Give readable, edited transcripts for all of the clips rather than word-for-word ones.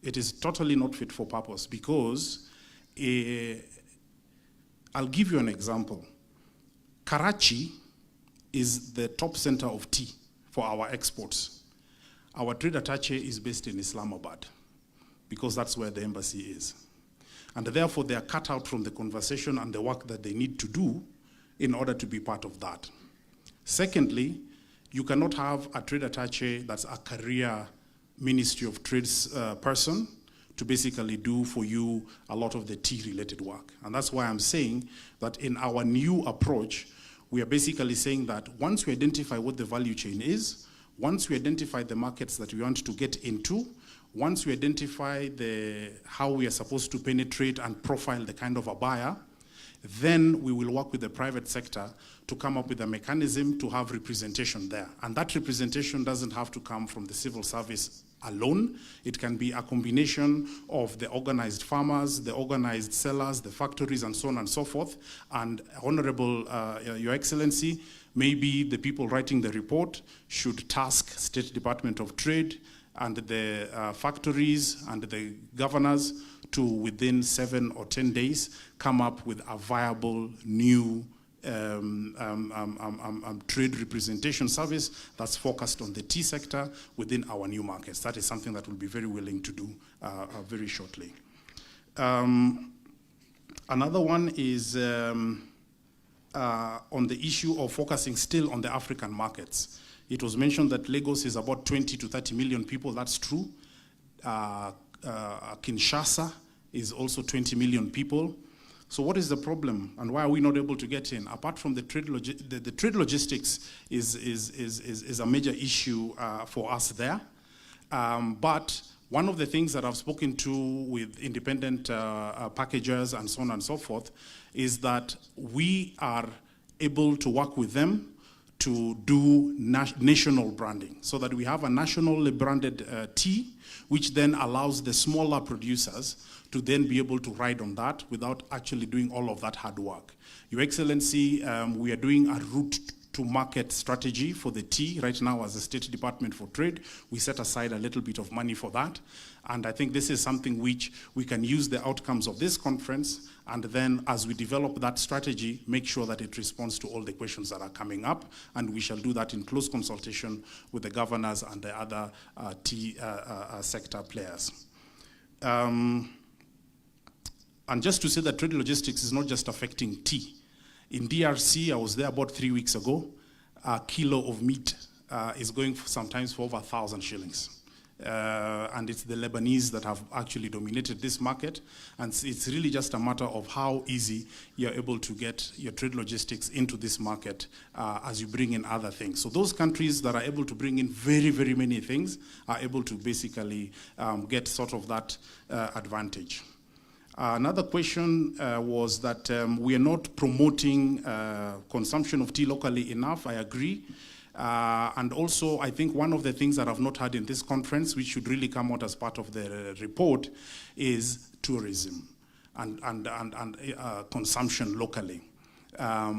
it is totally not fit for purpose because I'll give you an example. Karachi is the top center of tea for our exports. Our trade attaché is based in Islamabad because that's where the embassy is. And therefore, they are cut out from the conversation and the work that they need to do in order to be part of that. Secondly, you cannot have a trade attaché that's a career Ministry of Trades person to basically do for you a lot of the tea-related work. And that's why I'm saying that in our new approach, we are basically saying that once we identify what the value chain is, once we identify the markets that we want to get into, once we identify how we are supposed to penetrate and profile the kind of a buyer, then we will work with the private sector to come up with a mechanism to have representation there. And that representation doesn't have to come from the civil service alone. It can be a combination of the organized farmers, the organized sellers, the factories, and so on and so forth. And Honorable Your Excellency, maybe the people writing the report should task State Department of Trade and the factories and the governors to, within 7 or 10 days, come up with a viable new trade representation service that's focused on the tea sector within our new markets. That is something that we'll be very willing to do very shortly. Another one is on the issue of focusing still on the African markets. It was mentioned that Lagos is about 20 to 30 million people. That's true. Kinshasa is also 20 million people. So what is the problem, and why are we not able to get in? Apart from the trade logistics is a major issue for us there. But one of the things that I've spoken to with independent packagers and so on and so forth is that we are able to work with them to do national branding, so that we have a nationally branded tea, which then allows the smaller producers to then be able to ride on that without actually doing all of that hard work. Your Excellency, we are doing a route to market strategy for the tea right now as a State Department for Trade. We set aside a little bit of money for that. And I think this is something which we can use the outcomes of this conference, and then as we develop that strategy, make sure that it responds to all the questions that are coming up. And we shall do that in close consultation with the governors and the other tea sector players. And just to say that trade logistics is not just affecting tea. In DRC, I was there about 3 weeks ago, a kilo of meat is going sometimes for over 1,000 shillings. And it's the Lebanese that have actually dominated this market. And it's really just a matter of how easy you're able to get your trade logistics into this market as you bring in other things. So those countries that are able to bring in very, very many things are able to basically get sort of that advantage. Another question was that we are not promoting consumption of tea locally enough. I agree. And also, I think one of the things that I've not had in this conference, which should really come out as part of the report, is tourism and consumption locally.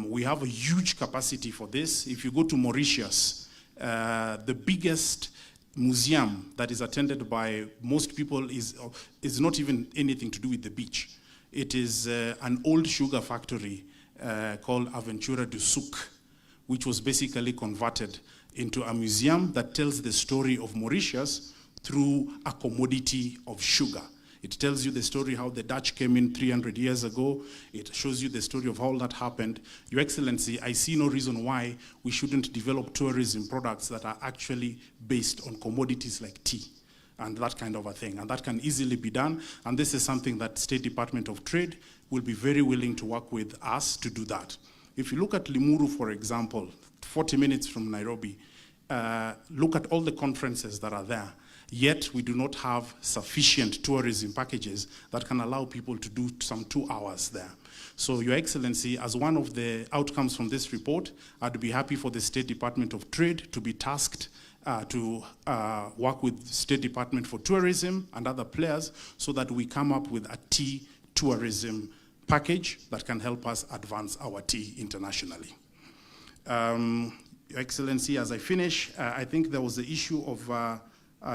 We have a huge capacity for this. If you go to Mauritius, the biggest museum that is attended by most people is not even anything to do with the beach. It is an old sugar factory called Aventura du Sucre, which was basically converted into a museum that tells the story of Mauritius through a commodity of sugar. It tells you the story how the Dutch came in 300 years ago. It shows you the story of how that happened. Your Excellency, I see no reason why we shouldn't develop tourism products that are actually based on commodities like tea and that kind of a thing. And that can easily be done. And this is something that State Department of Trade will be very willing to work with us to do that. If you look at Limuru, for example, 40 minutes from Nairobi, look at all the conferences that are there. Yet we do not have sufficient tourism packages that can allow people to do some 2 hours there. So Your Excellency, as one of the outcomes from this report, I'd be happy for the State Department of Trade to be tasked to work with State Department for Tourism and other players so that we come up with a tea tourism package that can help us advance our tea internationally. Your Excellency, as I finish, I think there was the issue of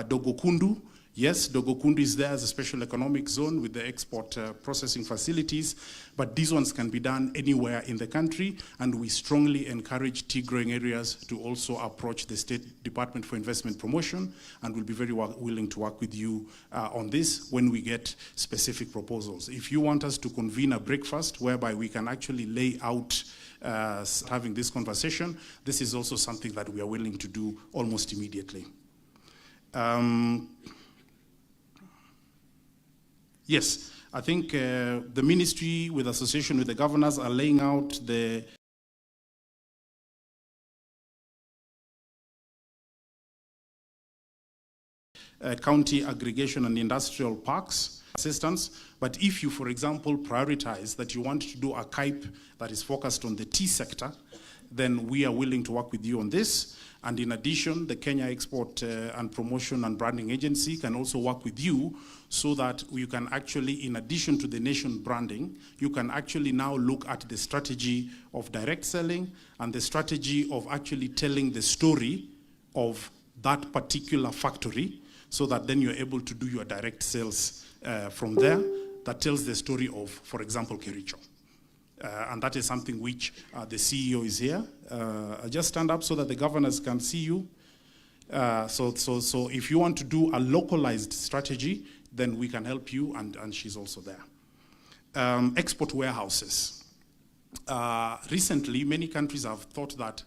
Dogokundu. Yes, Dogokundu is there as a special economic zone with the export processing facilities, but these ones can be done anywhere in the country, and we strongly encourage tea growing areas to also approach the State Department for Investment Promotion, and we'll be very willing to work with you on this when we get specific proposals. If you want us to convene a breakfast whereby we can actually lay out having this conversation, this is also something that we are willing to do almost immediately. Yes, I think the ministry, with association with the governors, are laying out the county aggregation and industrial parks assistance. But if you, for example, prioritize that you want to do a CAIP that is focused on the tea sector, then we are willing to work with you on this. And in addition, the Kenya Export and Promotion and Branding Agency can also work with you so that you can actually, in addition to the nation branding, you can actually now look at the strategy of direct selling and the strategy of actually telling the story of that particular factory, so that then you're able to do your direct sales from there that tells the story of, for example, Kericho. And that is something which the CEO is here. Just stand up so that the governors can see you. So if you want to do a localized strategy, then we can help you, and she's also there. Export warehouses. Recently, many countries have thought that,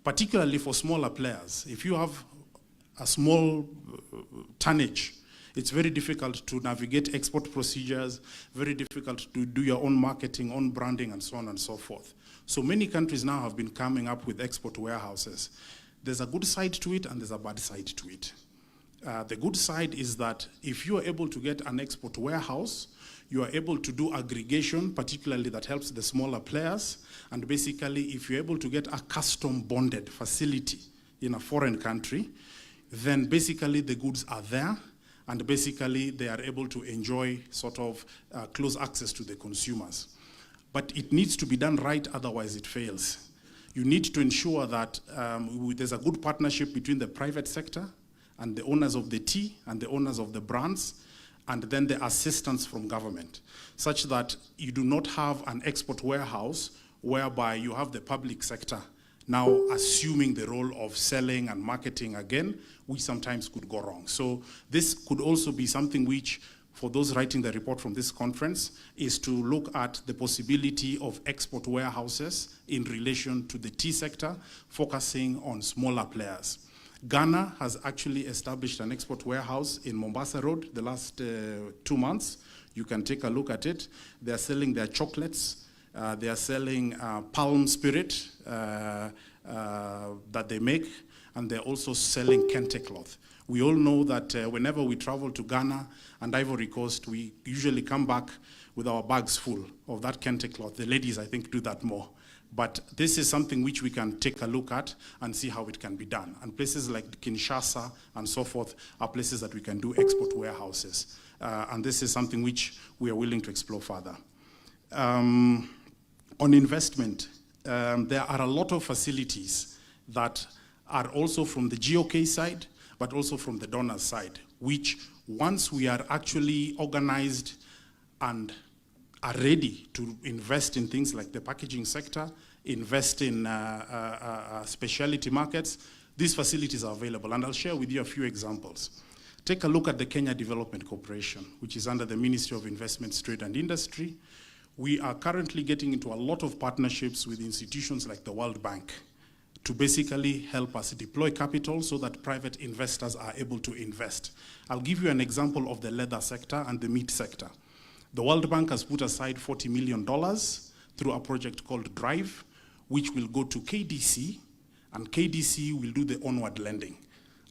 particularly for smaller players, if you have a small tonnage, it's very difficult to navigate export procedures, very difficult to do your own marketing, own branding, and so on and so forth. So many countries now have been coming up with export warehouses. There's a good side to it and there's a bad side to it. The good side is that if you are able to get an export warehouse, you are able to do aggregation, particularly that helps the smaller players. And basically, if you're able to get a custom bonded facility in a foreign country, then basically the goods are there, and basically they are able to enjoy sort of close access to the consumers. But it needs to be done right, otherwise it fails. You need to ensure that there's a good partnership between the private sector and the owners of the tea and the owners of the brands, and then the assistance from government, such that you do not have an export warehouse whereby you have the public sector now assuming the role of selling and marketing again, which sometimes could go wrong. So this could also be something which, for those writing the report from this conference, is to look at the possibility of export warehouses in relation to the tea sector, focusing on smaller players. Ghana has actually established an export warehouse in Mombasa Road the last 2 months. You can take a look at it. They are selling their chocolates. They are selling palm spirit that they make, and they're also selling kente cloth. We all know that whenever we travel to Ghana and Ivory Coast, we usually come back with our bags full of that kente cloth. The ladies, I think, do that more. But this is something which we can take a look at and see how it can be done. And places like Kinshasa and so forth are places that we can do export warehouses. And this is something which we are willing to explore further. On investment, there are a lot of facilities that are also from the GOK side, but also from the donor side, which once we are actually organized and are ready to invest in things like the packaging sector, invest in specialty markets, these facilities are available. And I'll share with you a few examples. Take a look at the Kenya Development Corporation, which is under the Ministry of Investments, Trade and Industry. We are currently getting into a lot of partnerships with institutions like the World Bank to basically help us deploy capital so that private investors are able to invest. I'll give you an example of the leather sector and the meat sector. The World Bank has put aside $40 million through a project called Drive, which will go to KDC, and KDC will do the onward lending.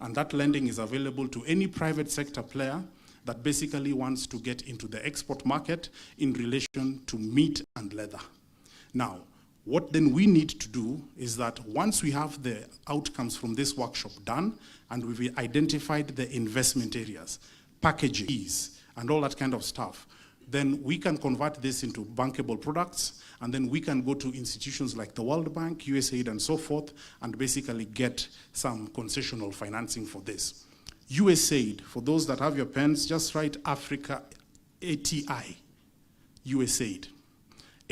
And that lending is available to any private sector player that basically wants to get into the export market in relation to meat and leather. Now, what then we need to do is that once we have the outcomes from this workshop done, and we've identified the investment areas, packages, and all that kind of stuff, then we can convert this into bankable products, and then we can go to institutions like the World Bank, USAID, and so forth, and basically get some concessional financing for this. USAID, for those that have your pens, just write Africa, ATI, USAID.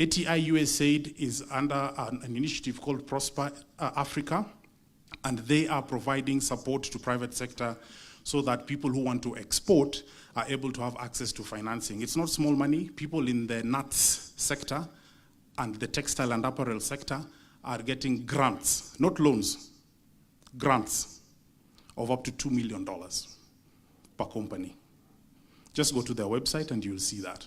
ATI USAID is under an initiative called Prosper Africa, and they are providing support to private sector so that people who want to export are able to have access to financing. It's not small money. People in the nuts sector and the textile and apparel sector are getting grants, not loans, grants of up to $2 million per company. Just go to their website and you'll see that.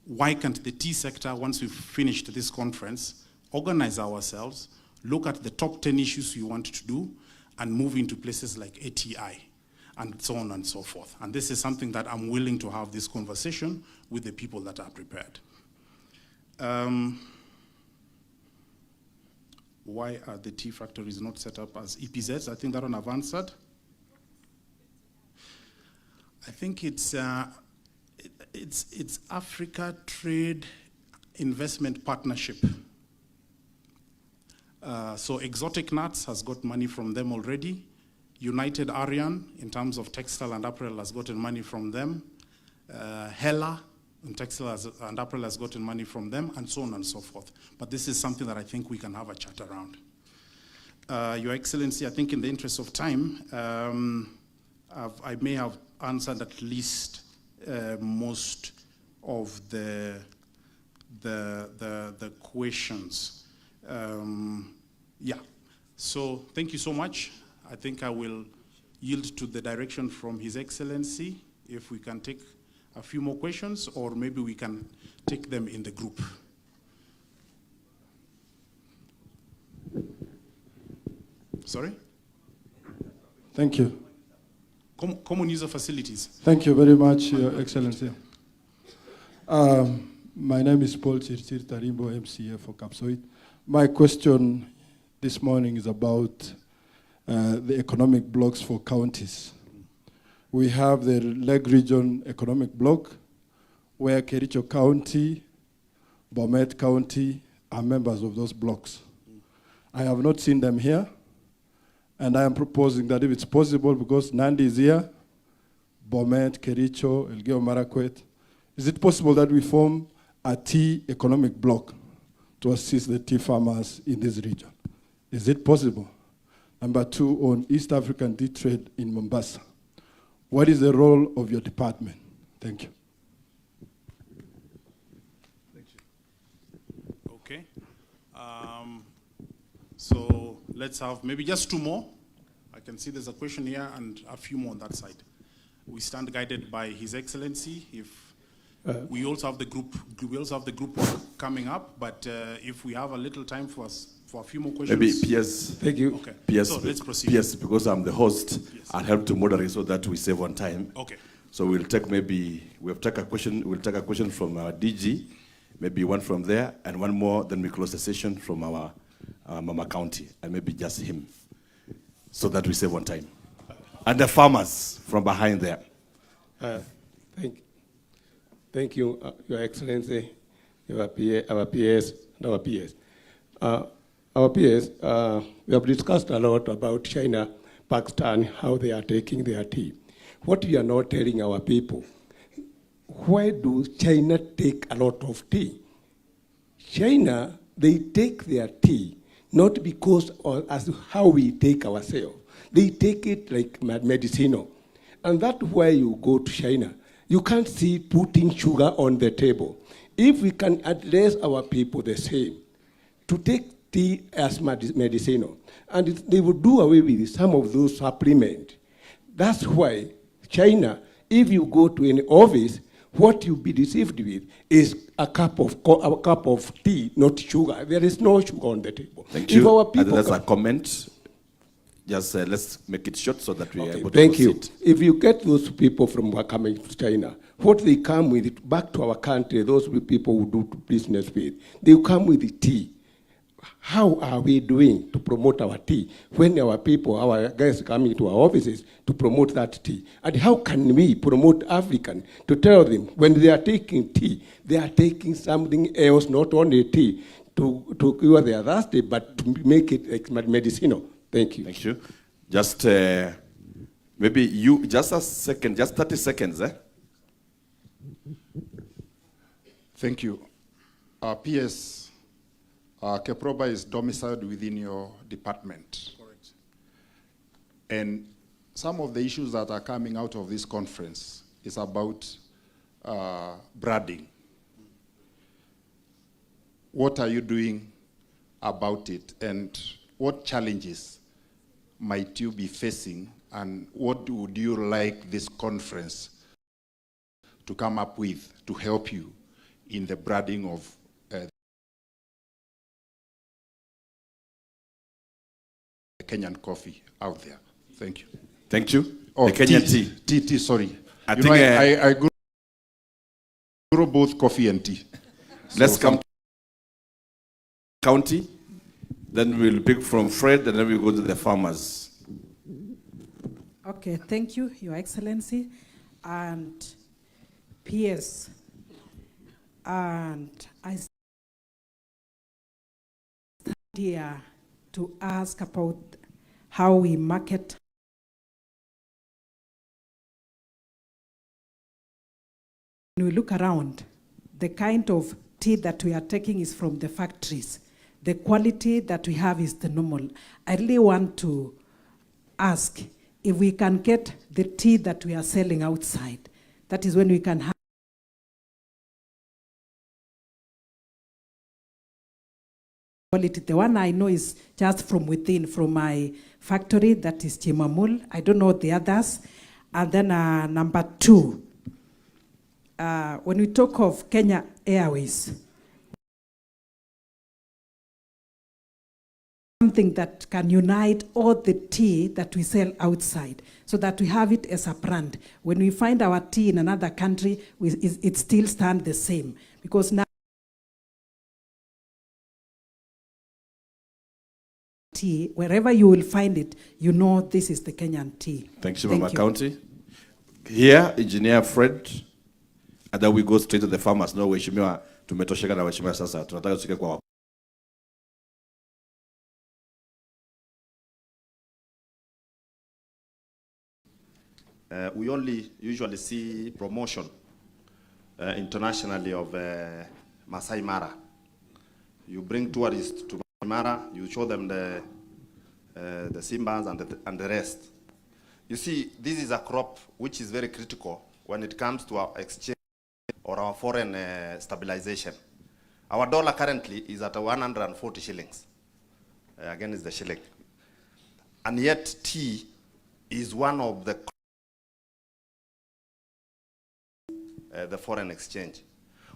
Why can't the tea sector, once we've finished this conference, organize ourselves, look at the top 10 issues we want to do, and move into places like ATI, and so on and so forth. And this is something that I'm willing to have this conversation with the people that are prepared. Why are the tea factories not set up as EPZs? I think that one I've answered. I think it's Africa Trade Investment Partnership. So Exotic Nuts has got money from them already. United Aryan, in terms of textile and apparel, has gotten money from them. Hella, in textile and apparel, has gotten money from them, and so on and so forth. But this is something that I think we can have a chat around. Your Excellency, I think in the interest of time, I may have answered at least most of the questions. Yeah, so thank you so much. I think I will yield to the direction from His Excellency if we can take a few more questions, or maybe we can take them in the group. Sorry? Thank you. Common user facilities. Thank you very much, Your Excellency. My name is Paul Chirchir Tarimbo, MCA for Kapsoit. My question this morning is about the economic blocks for counties. We have the Leg Region Economic Block, where Kericho County, Bomet County are members of those blocks. I have not seen them here, and I am proposing that if it's possible, because Nandi is here, Bomet, Kericho, Elgeyo Marakwet, is it possible that we form a tea economic block to assist the tea farmers in this region? Is it possible? Number two, on East African tea trade in Mombasa. What is the role of your department? Thank you. Thank you. Okay. So let's have maybe just two more. I can see there's a question here and a few more on that side. We stand guided by His Excellency. If we also have the group work coming up, but if we have a little time for a few more questions. Maybe PS. Thank you. Okay. PS, so let's proceed. PS, because I'm the host, Yes. I'll help to moderate so that we save on time. Okay. So we'll take we'll take a question from our DG, maybe one from there, and one more, then we close the session from our Mama County, and maybe just him, so that we save on time. And the farmers from behind there. Thank you, Your Excellency, our PS, and our PS. Our PS, we have discussed a lot about China, Pakistan, how they are taking their tea. What we are not telling our people, why do China take a lot of tea? China, they take their tea not because of as how we take ourselves. They take it like medicinal. And that's why you go to China. You can't see putting sugar on the table. If we can address our people the same, to take tea as medicinal, and they would do away with some of those supplements. That's why China, if you go to any office, what you'll be deceived with is a cup of tea, not sugar. There is no sugar on the table. Thank you. If our people and that's a comment. Just let's make it short so that we are able to Thank proceed. you. If you get those people from coming to China, what they come with back to our country, those people who do business with, they come with the tea. How are we doing to promote our tea when our people, our guys coming to our offices to promote that tea? And how can we promote African to tell them when they are taking tea, they are taking something else, not only tea, to cure their thirsty, but to make it like medicinal? Thank you. Thank you. Just Maybe you, just a second, just 30 seconds, eh? Thank you. PS, Keproba is domiciled within your department. Correct. And some of the issues that are coming out of this conference is about branding. What are you doing about it? And what challenges might you be facing? And what would you like this conference to come up with to help you in the branding of Kenyan coffee out there? Thank you. Thank you. Oh, the Kenyan tea. Tea, sorry. I You think, know, I grow both coffee and tea. Let's come to county, then we'll pick from Fred, and then we'll go to the farmers. Okay, thank you, Your Excellency, and PS. And I stand here to ask about how we market when we look around. The kind of tea that we are taking is from the factories. The quality that we have is the normal. I really want to ask if we can get the tea that we are selling outside. That is when we can have quality. The one I know is just from within, from my factory, that is Chimamul. I don't know the others. And then number two, when we talk of Kenya Airways, something that can unite all the tea that we sell outside so that we have it as a brand. When we find our tea in another country, it still stands the same. Because now tea, wherever you will find it, you know this is the Kenyan tea. Thank you, Mama County. Here, Engineer Fred, and then we go straight to the farmers. No, waheshimiwa tumetosheka na waheshimiwa sasa. Tunataka tusike kwa we only usually see promotion internationally of Masai Mara. You bring tourists to Masai Mara, you show them the Simbas and the rest. You see, this is a crop which is very critical when it comes to our exchange or our foreign stabilization. Our dollar currently is at 140 shillings. Again, is the shilling. And yet, tea is one of the foreign exchange.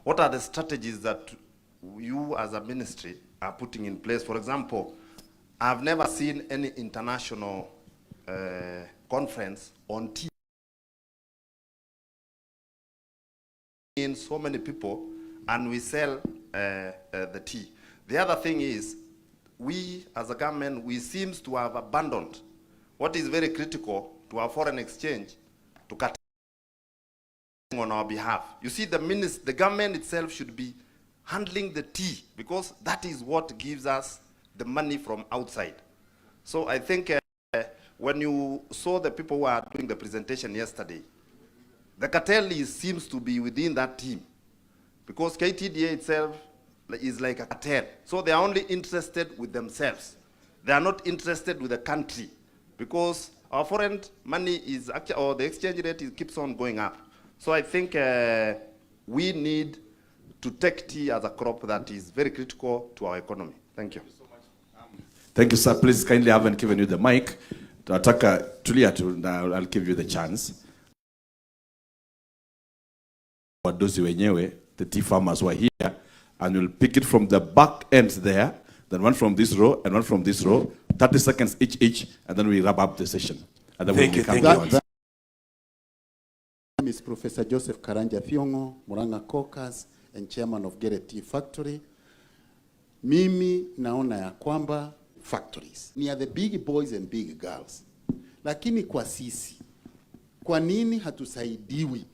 What are the strategies that you as a ministry are putting in place? For example, I've never seen any international conference on tea. In so many people, and we sell the tea. The other thing is, we as a government, we seem to have abandoned what is very critical to our foreign exchange to cut on our behalf. You see, the government itself should be handling the tea because that is what gives us the money from outside. So I think when you saw the people who are doing the presentation yesterday, the cartel seems to be within that team because KTDA itself is like a cartel. So they are only interested with themselves. They are not interested with the country because our foreign money is actually, or the exchange rate keeps on going up. So I think we need to take tea as a crop that is very critical to our economy. Thank you. Thank you, sir. Please kindly, I haven't given you the mic. Tunataka tulia tu, I'll give you the chance. Wadozi wenyewe, the tea farmers were here, and we'll pick it from the back end there, then one from this row, and one from this row, 30 seconds each, and then we wrap up the session. And then Thank we'll you. My name is Professor Joseph Karanja Thiongo, Murang'a Caucus, and chairman of Gere Tea Factory. Mimi naona ya kwamba factories ni the big boys and big girls. Lakini kwa sisi, kwa nini hatusaidiwi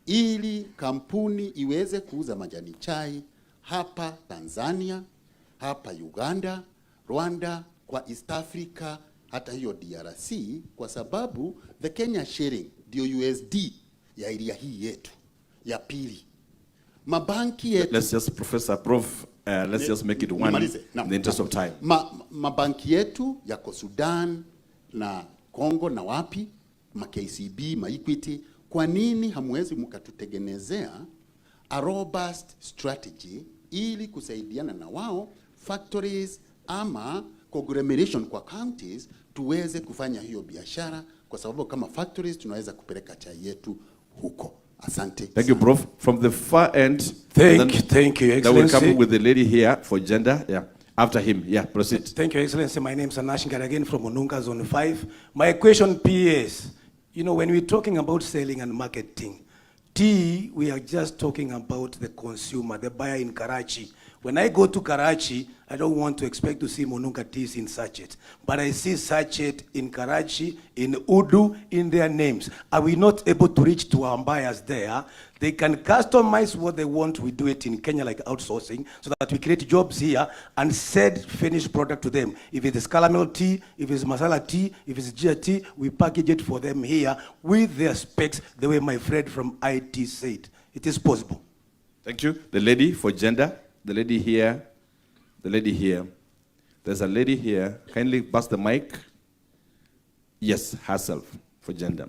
ili kampuni iweze kuuza majani chai hapa Tanzania, hapa Uganda, Rwanda, kwa East Africa hata hiyo DRC, kwa sababu the Kenya shilling ndio USD ya area hii yetu ya pili. Mabanki yetu, Let's just, let's just make it one in the interest of time. Mabanki yetu yako Sudan na Congo na wapi, ma KCB, ma Equity. Kwa nini hamwezi mkatutengenezea a robust strategy ili kusaidiana na wao factories ama conglomeration kwa counties tuweze kufanya hiyo biashara, kwa sababu kama factories tunaweza kupeleka chai yetu huko. Asante. Thank you, Prof. From the far end, Thank you, Excellency. That will come with the lady here for gender. Yeah, after him. Yeah, proceed. Thank you, Excellency. My name is Anashingar again from Onunga Zone 5. My question, PS, you know, when we're talking about selling and marketing, tea, we are just talking about the consumer, the buyer in Karachi. When I go to Karachi, I don't want to expect to see Monunga teas in sachet, but I see sachet in Karachi, in Udu, in their names. Are we not able to reach to our buyers there? They can customize what they want. We do it in Kenya like outsourcing, so that we create jobs here and sell finished product to them. If it is caramel tea, if it's masala tea, if it's ginger tea, we package it for them here with their specs, the way my friend from IT said. It is possible. Thank you. The lady for gender. The lady here. The lady here. There's a lady here. Kindly pass the mic. Yes, herself for gender.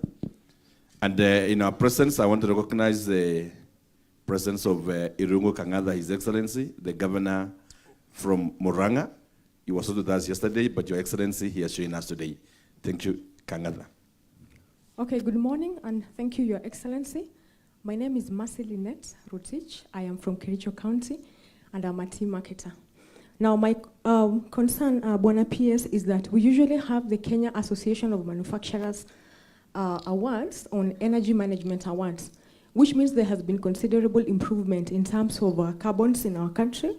And in our presence, I want to recognize the presence of Irungu Kang'atha, His Excellency, the governor from Murang'a. He was with us yesterday, but Your Excellency, he has joined us today. Thank you, Kang'atha. Okay, good morning, and thank you, Your Excellency. My name is Mercy Lynette Rotich. I am from Kericho County, and I'm a tea marketer. Now, my concern, Bwana PS, is that we usually have the Kenya Association of Manufacturers awards on energy management awards, which means there has been considerable improvement in terms of carbons in our country.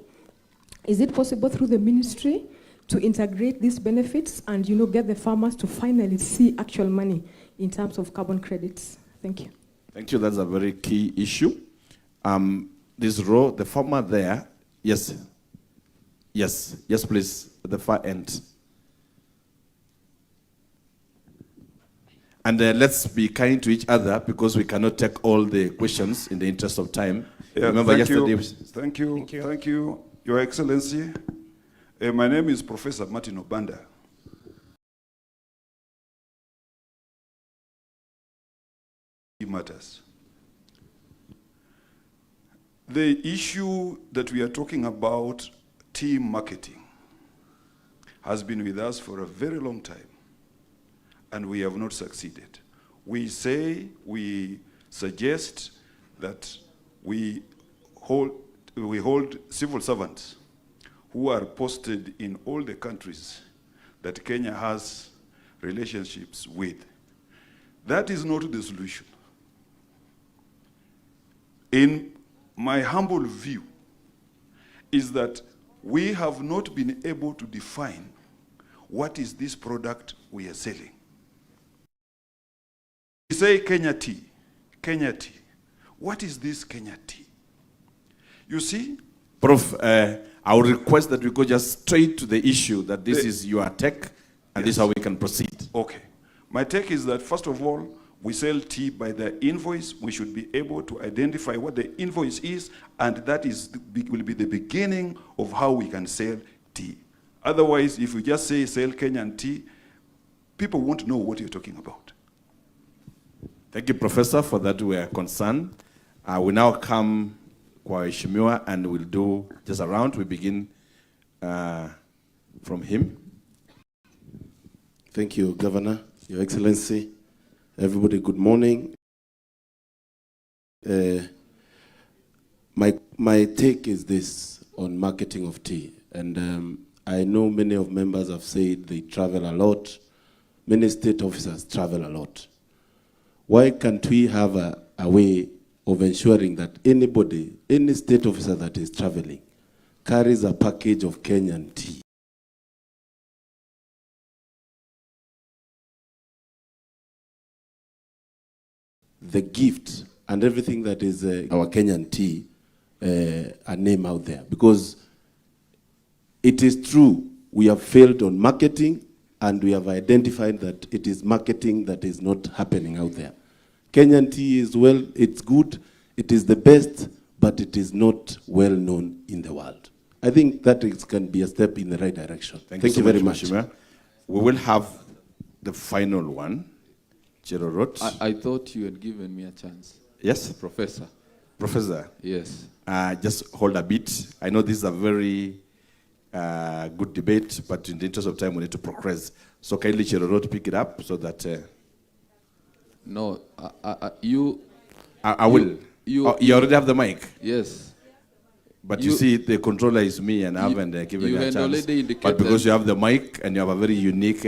Is it possible through the ministry to integrate these benefits and, you know, get the farmers to finally see actual money in terms of carbon credits? Thank you. Thank you. That's a very key issue. This row, the farmer there, yes. Yes, yes, please, at the far end. And let's be kind to each other because we cannot take all the questions in the interest of time. Yeah, remember yesterday. Thank you, Your Excellency. My name is Professor Martin Obanda. Matters. The issue that we are talking about, tea marketing, has been with us for a very long time, and we have not succeeded. We suggest that we hold civil servants who are posted in all the countries that Kenya has relationships with. That is not the solution. In my humble view, is that we have not been able to define what is this product we are selling. We say Kenya tea, Kenya tea. What is this Kenya tea? You see? Prof, I would request that we go just straight to the issue, that this is your take, and this is how we can proceed. Okay. My take is that, first of all, we sell tea by the invoice. We should be able to identify what the invoice is, and that will be the beginning of how we can sell tea. Otherwise, if we just say sell Kenyan tea, people won't know what you're talking about. Thank you, Professor, for that we are concerned. We now come kwa Ishimiwa, and we'll do just a round. We begin from him. Thank you, Governor, Your Excellency. Everybody, good morning. My take is this on marketing of tea. And I know many of members have said they travel a lot. Many state officers travel a lot. Why can't we have a way of ensuring that anybody, any state officer that is traveling, carries a package of Kenyan tea? The gift and everything that is our Kenyan tea, a name out there. Because it is true, we have failed on marketing and we have identified that it is marketing that is not happening out there. Kenyan tea is well, it's good, it is the best, but it is not well known in the world. I think that can be a step in the right direction. Thank you very much. Mheshimiwa. We will have the final one. Cherorot. I thought you had given me a chance. Yes? Professor. Professor. Yes. Just hold a bit. I know this is a very good debate, but in the interest of time, we need to progress. So kindly, Cherorot, pick it up so that... No, I will. You already have the mic? Yes. But you see, the controller is me, and I haven't given you a chance. Already indicated. But because you have the mic and you have a very unique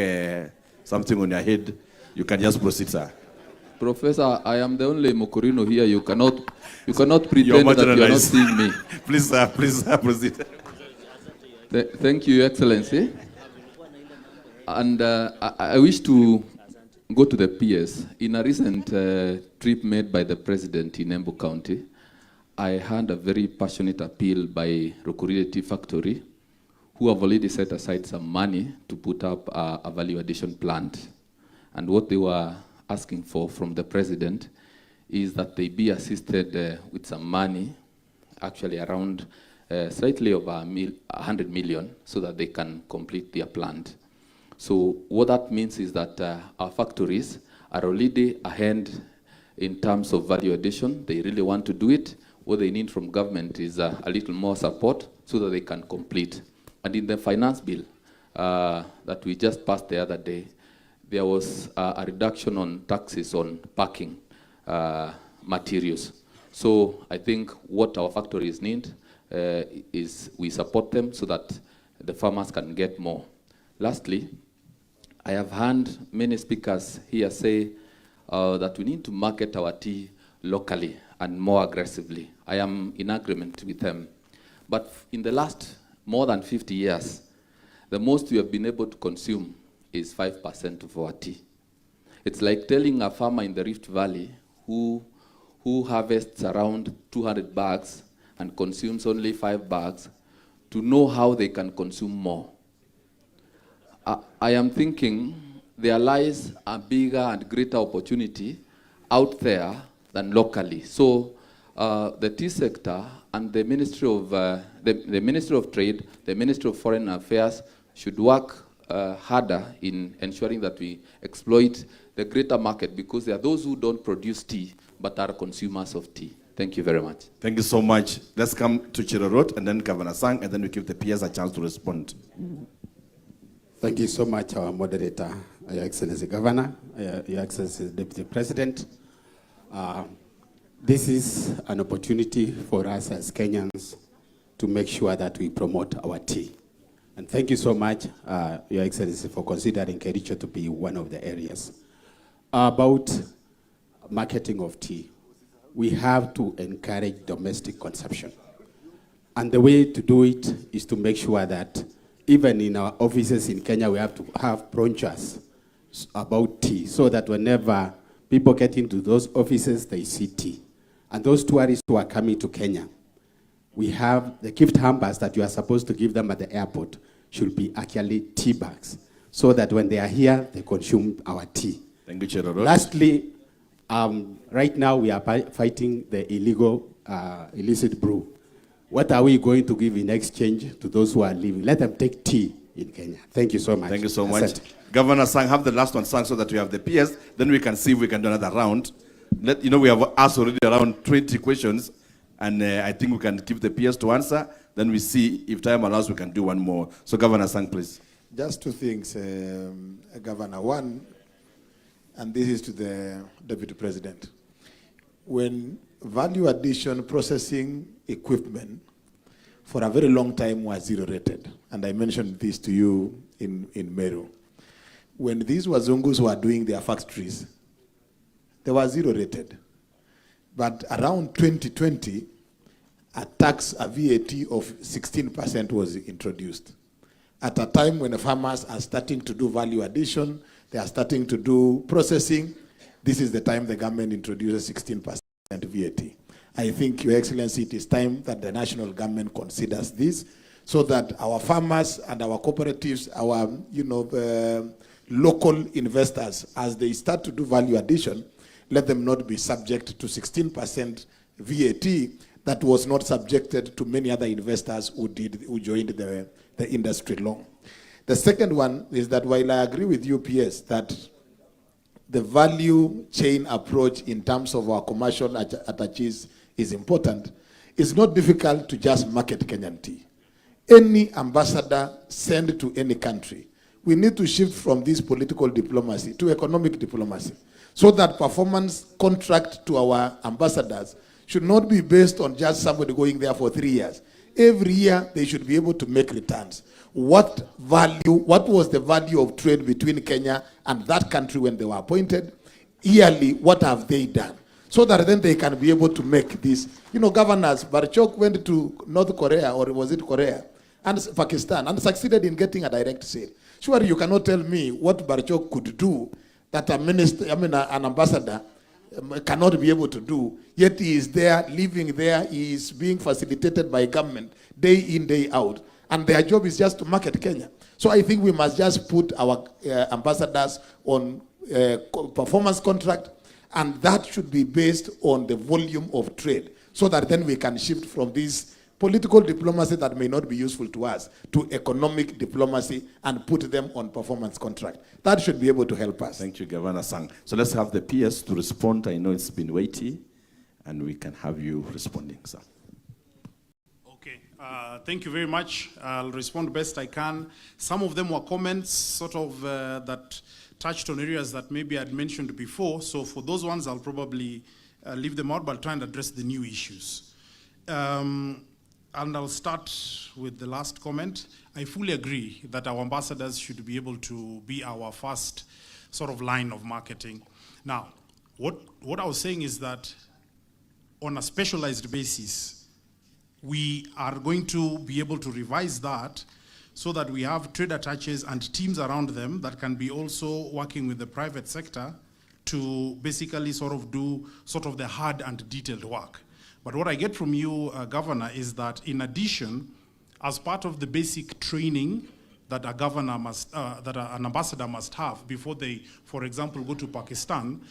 something on your head, you can just proceed, sir. Professor, I am the only Mukurino here. You cannot pretend that you are not seeing me. Please, sir, proceed. Thank you, Your Excellency. And I wish to go to the PS. In a recent trip made by the President in Embu County, I heard a very passionate appeal by Rukurire Tea Factory, who have already set aside some money to put up a value addition plant. And what they were asking for from the President is that they be assisted with some money, actually around slightly over 100 million, so that they can complete their plant. So what that means is that our factories are already ahead in terms of value addition. They really want to do it. What they need from government is a little more support so that they can complete. And in the finance bill that we just passed the other day, there was a reduction on taxes on packing materials. So I think what our factories need is we support them so that the farmers can get more. Lastly, I have heard many speakers here say that we need to market our tea locally and more aggressively. I am in agreement with them. But in the last more than 50 years, the most we have been able to consume is 5% of our tea. It's like telling a farmer in the Rift Valley who harvests around 200 bags and consumes only 5 bags to know how they can consume more. I am thinking there lies a bigger and greater opportunity out there than locally. So the tea sector and the Ministry of the Ministry of Trade, the Ministry of Foreign Affairs should work harder in ensuring that we exploit the greater market, because there are those who don't produce tea but are consumers of tea. Thank you very much. Thank you so much. Let's come to Cherorot and then Governor Sang, and then we give the PS a chance to respond. Thank you so much, our moderator, Your Excellency Governor, Your Excellency Deputy President. This is an opportunity for us as Kenyans to make sure that we promote our tea. And thank you so much, Your Excellency, for considering Kericho to be one of the areas. About marketing of tea, we have to encourage domestic consumption. And the way to do it is to make sure that even in our offices in Kenya, we have to have brochures about tea, so that whenever people get into those offices, they see tea. And those tourists who are coming to Kenya, we have the gift hampers that you are supposed to give them at the airport should be actually tea bags, so that when they are here, they consume our tea. Thank you, Cherorot. Lastly, right now we are fighting the illicit brew. What are we going to give in exchange to those who are living? Let them take tea in Kenya. Thank you so much. Thank you so much. Governor Sang, have the last one, Sang, so that we have the PS. Then we can see if we can do another round. We have asked already around 20 questions, and I think we can give the PS to answer. Then we see if time allows, we can do one more. So Governor Sang, please. Just two things, Governor. One, and this is to the Deputy President. When value addition processing equipment for a very long time was zero rated, and I mentioned this to you in Meru. When these Wazungus were doing their factories, they were zero rated. But around 2020, a VAT of 16% was introduced. At a time when the farmers are starting to do value addition, they are starting to do processing, this is the time the government introduces 16% VAT. I think, Your Excellency, it is time that the national government considers this, so that our farmers and our cooperatives, our local investors, as they start to do value addition, let them not be subject to 16% VAT that was not subjected to many other investors who joined the industry long. The second one is that while I agree with you, PS, that the value chain approach in terms of our commercial attaches is important, it's not difficult to just market Kenyan tea. Any ambassador sent to any country, we need to shift from this political diplomacy to economic diplomacy, so that performance contract to our ambassadors should not be based on just somebody going there for 3 years. Every year, they should be able to make returns. What was the value of trade between Kenya and that country when they were appointed? Yearly, what have they done? So that then they can be able to make this. Governors, Barchok went to North Korea, or was it Korea, and Pakistan, and succeeded in getting a direct sale. Surely you cannot tell me what Barchok could do that an ambassador cannot be able to do, yet he is there, living there, he is being facilitated by government day in, day out, and their job is just to market Kenya. So I think we must just put our ambassadors on performance contract, and that should be based on the volume of trade, so that then we can shift from this political diplomacy that may not be useful to us to economic diplomacy and put them on performance contract. That should be able to help us. Thank you, Governor Sang. So let's have the PS to respond. I know it's been weighty, and we can have you responding, sir. Okay, thank you very much. I'll respond best I can. Some of them were comments sort of that touched on areas that maybe I'd mentioned before. So for those ones, I'll probably leave them out, but I'll try and address the new issues. And I'll start with the last comment. I fully agree that our ambassadors should be able to be our first sort of line of marketing. Now, what I was saying is that on a specialized basis, we are going to be able to revise that so that we have trade attaches and teams around them that can be also working with the private sector to basically sort of do sort of the hard and detailed work. But what I get from you, Governor, is that in addition, as part of the basic training that a governor must, that an ambassador must have before they, for example, go to Pakistan,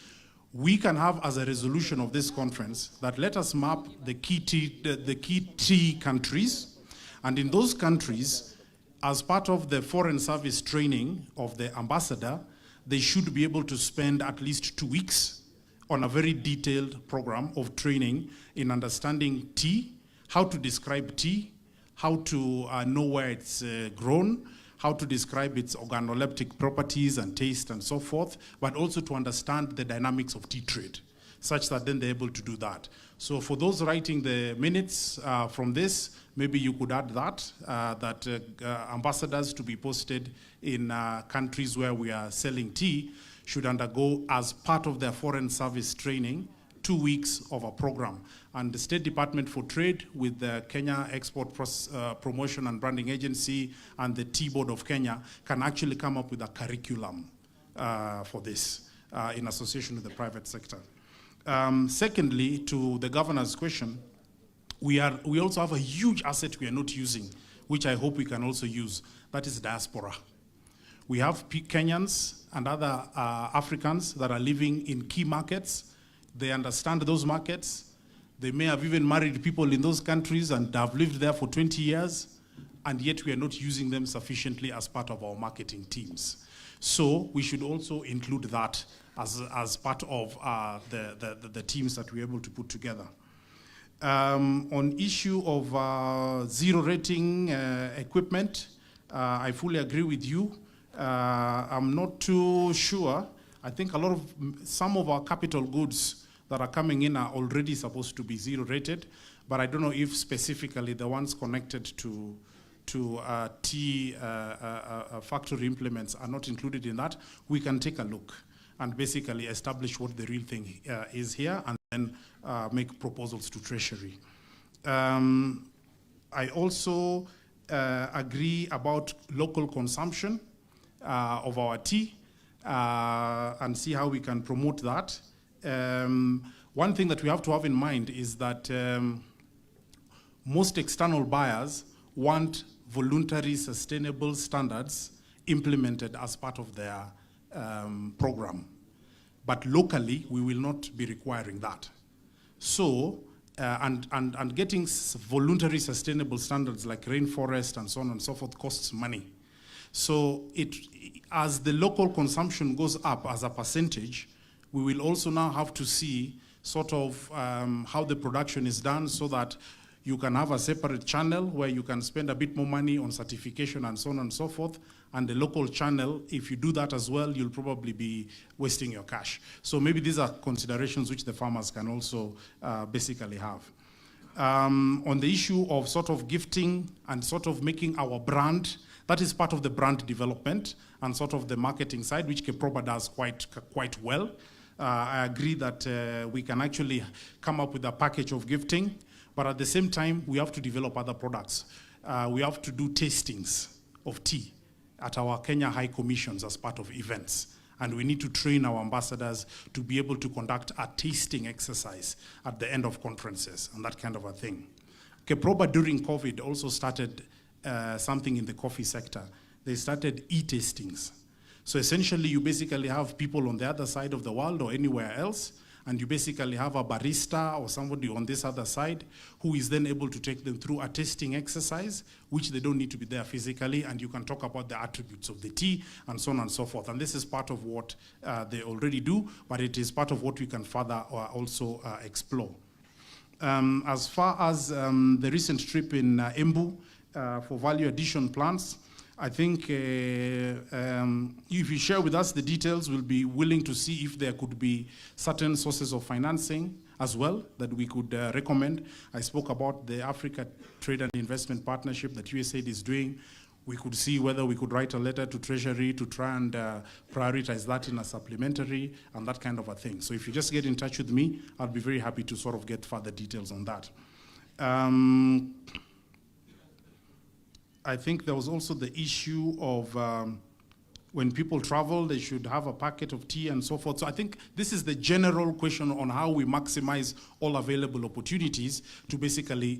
we can have as a resolution of this conference that let us map the key tea countries, and in those countries, as part of the foreign service training of the ambassador, they should be able to spend at least 2 weeks on a very detailed program of training in understanding tea, how to describe tea, how to know where it's grown, how to describe its organoleptic properties and taste and so forth, but also to understand the dynamics of tea trade, such that then they're able to do that. So for those writing the minutes from this, maybe you could add that, ambassadors to be posted in countries where we are selling tea should undergo, as part of their foreign service training, 2 weeks of a program. And the State Department for Trade with the Kenya Export Promotion and Branding Agency and the Tea Board of Kenya can actually come up with a curriculum for this in association with the private sector. Secondly, to the governor's question, we also have a huge asset we are not using, which I hope we can also use. That is diaspora. We have Kenyans and other Africans that are living in key markets. They understand those markets. They may have even married people in those countries and have lived there for 20 years, and yet we are not using them sufficiently as part of our marketing teams. So we should also include that as part of the teams that we're able to put together. On issue of zero rating equipment, I fully agree with you. I'm not too sure. I think some of our capital goods that are coming in are already supposed to be zero rated, but I don't know if specifically the ones connected to tea factory implements are not included in that. We can take a look and basically establish what the real thing is here, and then make proposals to Treasury. I also agree about local consumption of our tea and see how we can promote that. One thing that we have to have in mind is that most external buyers want voluntary sustainable standards implemented as part of their program. But locally, we will not be requiring that. So, and getting voluntary sustainable standards like rainforest and so on and so forth costs money. So as the local consumption goes up as a percentage, we will also now have to see sort of how the production is done so that you can have a separate channel where you can spend a bit more money on certification and so on and so forth. And the local channel, if you do that as well, you'll probably be wasting your cash. So maybe these are considerations which the farmers can also basically have. On the issue of sort of gifting and sort of making our brand, that is part of the brand development and sort of the marketing side, which Keproba does quite well. I agree that we can actually come up with a package of gifting, but at the same time, we have to develop other products. We have to do tastings of tea at our Kenya High Commissions as part of events. And we need to train our ambassadors to be able to conduct a tasting exercise at the end of conferences and that kind of a thing. Keproba during COVID also started something in the coffee sector. They started e-tastings. So essentially, you basically have people on the other side of the world or anywhere else, and you basically have a barista or somebody on this other side who is then able to take them through a tasting exercise, which they don't need to be there physically, and you can talk about the attributes of the tea and so on and so forth. And this is part of what they already do, but it is part of what we can further also explore. As far as the recent trip in Embu for value addition plants, I think if you share with us the details, we'll be willing to see if there could be certain sources of financing as well that we could recommend. I spoke about the Africa Trade and Investment Partnership that USAID is doing. We could see whether we could write a letter to Treasury to try and prioritize that in a supplementary and that kind of a thing. So if you just get in touch with me, I'll be very happy to sort of get further details on that. I think there was also the issue of when people travel, they should have a packet of tea and so forth. So I think this is the general question on how we maximize all available opportunities to basically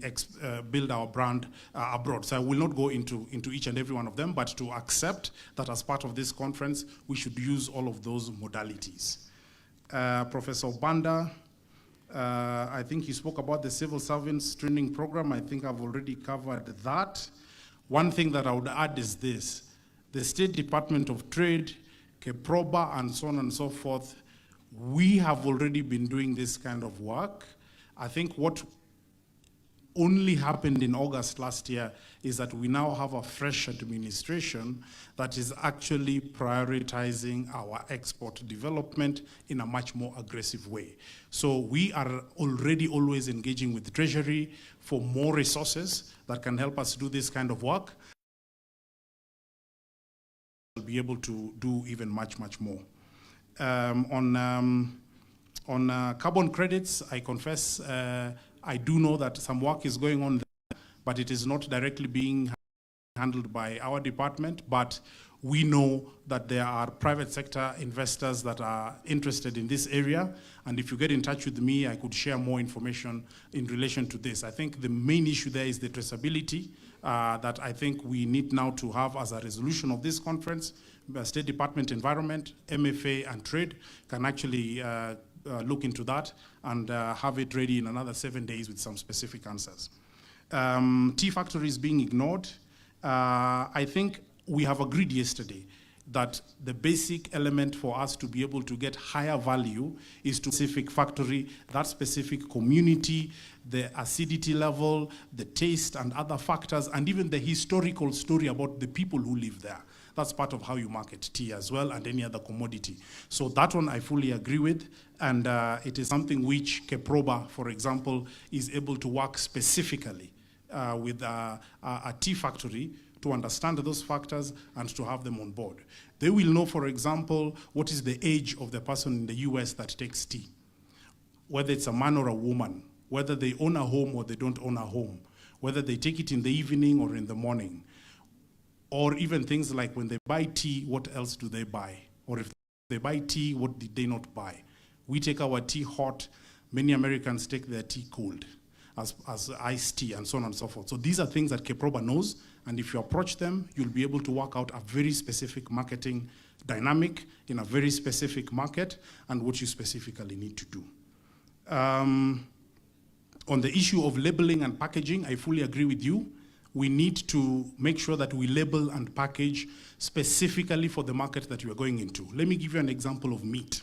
build our brand abroad. So I will not go into each and every one of them, but to accept that as part of this conference, we should use all of those modalities. Professor Banda, I think you spoke about the civil servants training program. I think I've already covered that. One thing that I would add is this: the State Department of Trade, Keproba, and so on and so forth, we have already been doing this kind of work. I think what only happened in August last year is that we now have a fresh administration that is actually prioritizing our export development in a much more aggressive way. So we are already always engaging with the Treasury for more resources that can help us do this kind of work. We'll be able to do even much more. On carbon credits, I confess, I do know that some work is going on there, but it is not directly being handled by our department, but we know that there are private sector investors that are interested in this area, and if you get in touch with me, I could share more information in relation to this. I think the main issue there is the traceability that I think we need now to have as a resolution of this conference. The State Department Environment, MFA, and Trade can actually look into that and have it ready in another 7 days with some specific answers. Tea factories being ignored. I think we have agreed yesterday that the basic element for us to be able to get higher value is to specific factory, that specific community, the acidity level, the taste and other factors, and even the historical story about the people who live there. That's part of how you market tea as well, and any other commodity. So that one I fully agree with, and it is something which Keproba, for example, is able to work specifically with a tea factory to understand those factors and to have them on board. They will know, for example, what is the age of the person in the US that takes tea, whether it's a man or a woman, whether they own a home or they don't own a home, whether they take it in the evening or in the morning, or even things like when they buy tea, what else do they buy? Or if they buy tea, what did they not buy? We take our tea hot. Many Americans take their tea cold as iced tea and so on and so forth. So these are things that Keproba knows And if you approach them, you'll be able to work out a very specific marketing dynamic in a very specific market and what you specifically need to do. On the issue of labeling and packaging, I fully agree with you. We need to make sure that we label and package specifically for the market that we are going into. Let me give you an example of meat,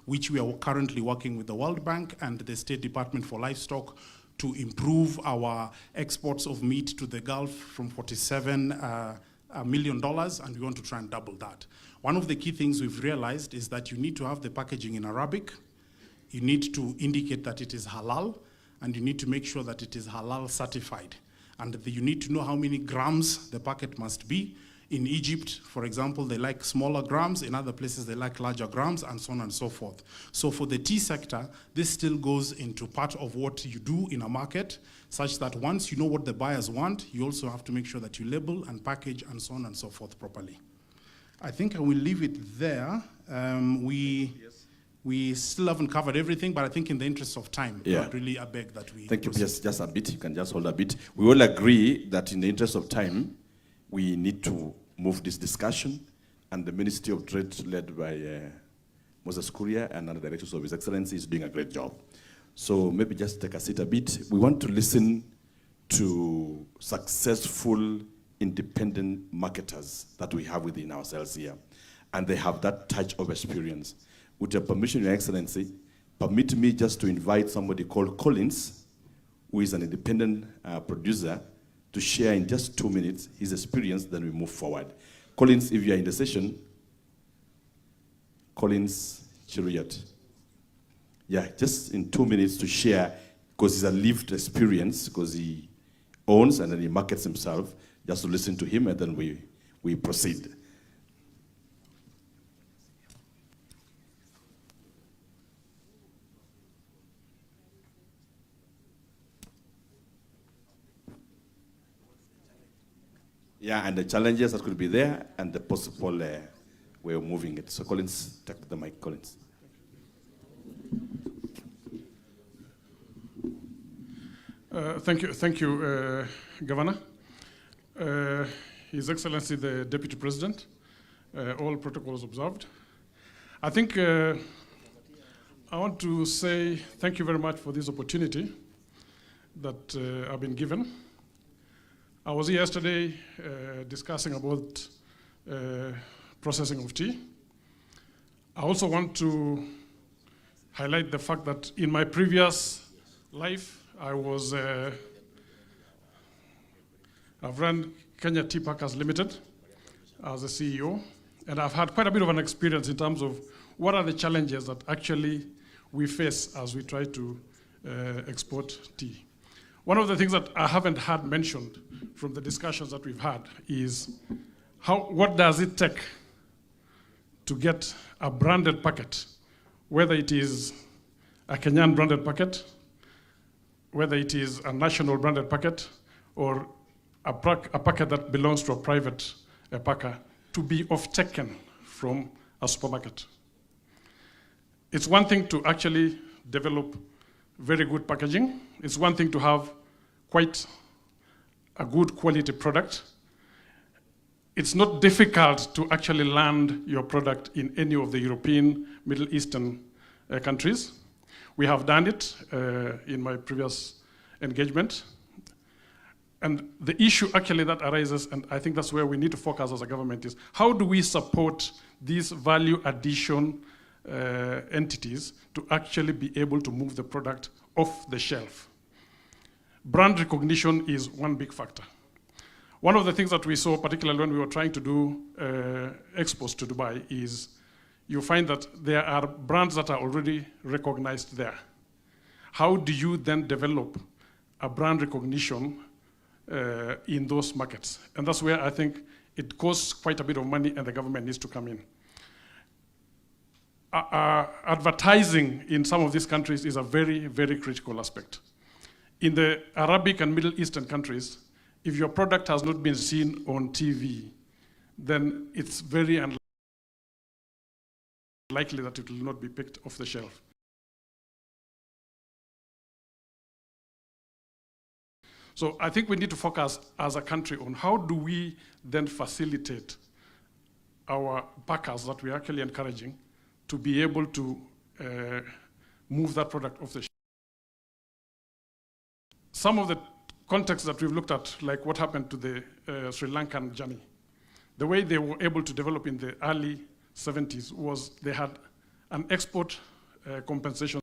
which we are currently working with the World Bank and the State Department for Livestock to improve our exports of meat to the Gulf from $47 million, and we want to try and double that. One of the key things we've realized is that you need to have the packaging in Arabic, you need to indicate that it is halal, and you need to make sure that it is halal certified. And you need to know how many grams the packet must be. In Egypt, for example, they like smaller grams. In other places, they like larger grams, and so on and so forth. So for the tea sector, this still goes into part of what you do in a market, such that once you know what the buyers want, you also have to make sure that you label and package and so on and so forth properly. I think I will leave it there. We still haven't covered everything, but I think in the interest of time, Yeah. really I beg that we... Thank you. Just a bit. You can just hold a bit. We all agree that in the interest of time, we need to move this discussion, and the Ministry of Trade, led by Moses Kuria and under the direction of His Excellency, is doing a great job. So maybe just take a seat a bit. We want to listen to successful independent marketers that we have within ourselves here, and they have that touch of experience. With your permission, Your Excellency, permit me just to invite somebody called Collins, who is an independent producer, to share in just 2 minutes his experience, then we move forward. Collins, if you are in the session, Collins Chiruyat. Yeah, just in 2 minutes to share, because it's a lived experience, because he owns and then he markets himself, just to listen to him, and then we proceed. Yeah, and the challenges that could be there, and the possible way of moving it. So Collins, take the mic, Collins. Thank you, Governor. His Excellency the Deputy President, all protocols observed. I think I want to say thank you very much for this opportunity that I've been given. I was here yesterday discussing about processing of tea. I also want to highlight the fact that in my previous life, I've run Kenya Tea Packers Limited as a CEO, and I've had quite a bit of an experience in terms of what are the challenges that actually we face as we try to export tea. One of the things that I haven't had mentioned from the discussions that we've had is what does it take to get a branded packet, whether it is a Kenyan branded packet, whether it is a national branded packet, or a packet that belongs to a private packer, to be off-taken from a supermarket. It's one thing to actually develop very good packaging. It's one thing to have quite a good quality product. It's not difficult to actually land your product in any of the European, Middle Eastern countries. We have done it in my previous engagement. And the issue actually that arises, and I think that's where we need to focus as a government, is how do we support these value addition entities to actually be able to move the product off the shelf? Brand recognition is one big factor. One of the things that we saw, particularly when we were trying to do expos to Dubai, is you find that there are brands that are already recognized there. How do you then develop a brand recognition in those markets? And that's where I think it costs quite a bit of money and the government needs to come in. Advertising in some of these countries is a very, very critical aspect. In the Arabic and Middle Eastern countries, if your product has not been seen on TV, then it's very unlikely that it will not be picked off the shelf. So I think we need to focus as a country on how do we then facilitate our packers that we're actually encouraging to be able to move that product off the shelf. Some of the contexts that we've looked at, like what happened to the Sri Lankan journey, the way they were able to develop in the early 70s was they had an export compensation.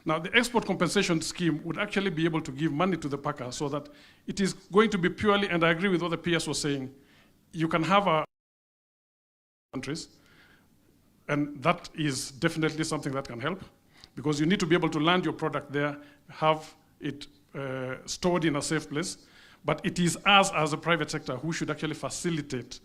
Now, the export compensation scheme would actually be able to give money to the packer so that it is going to be purely, and I agree with what the PS was saying, you can have a countries, and that is definitely something that can help, because you need to be able to land your product there, have it stored in a safe place, but it is us as a private sector who should actually facilitate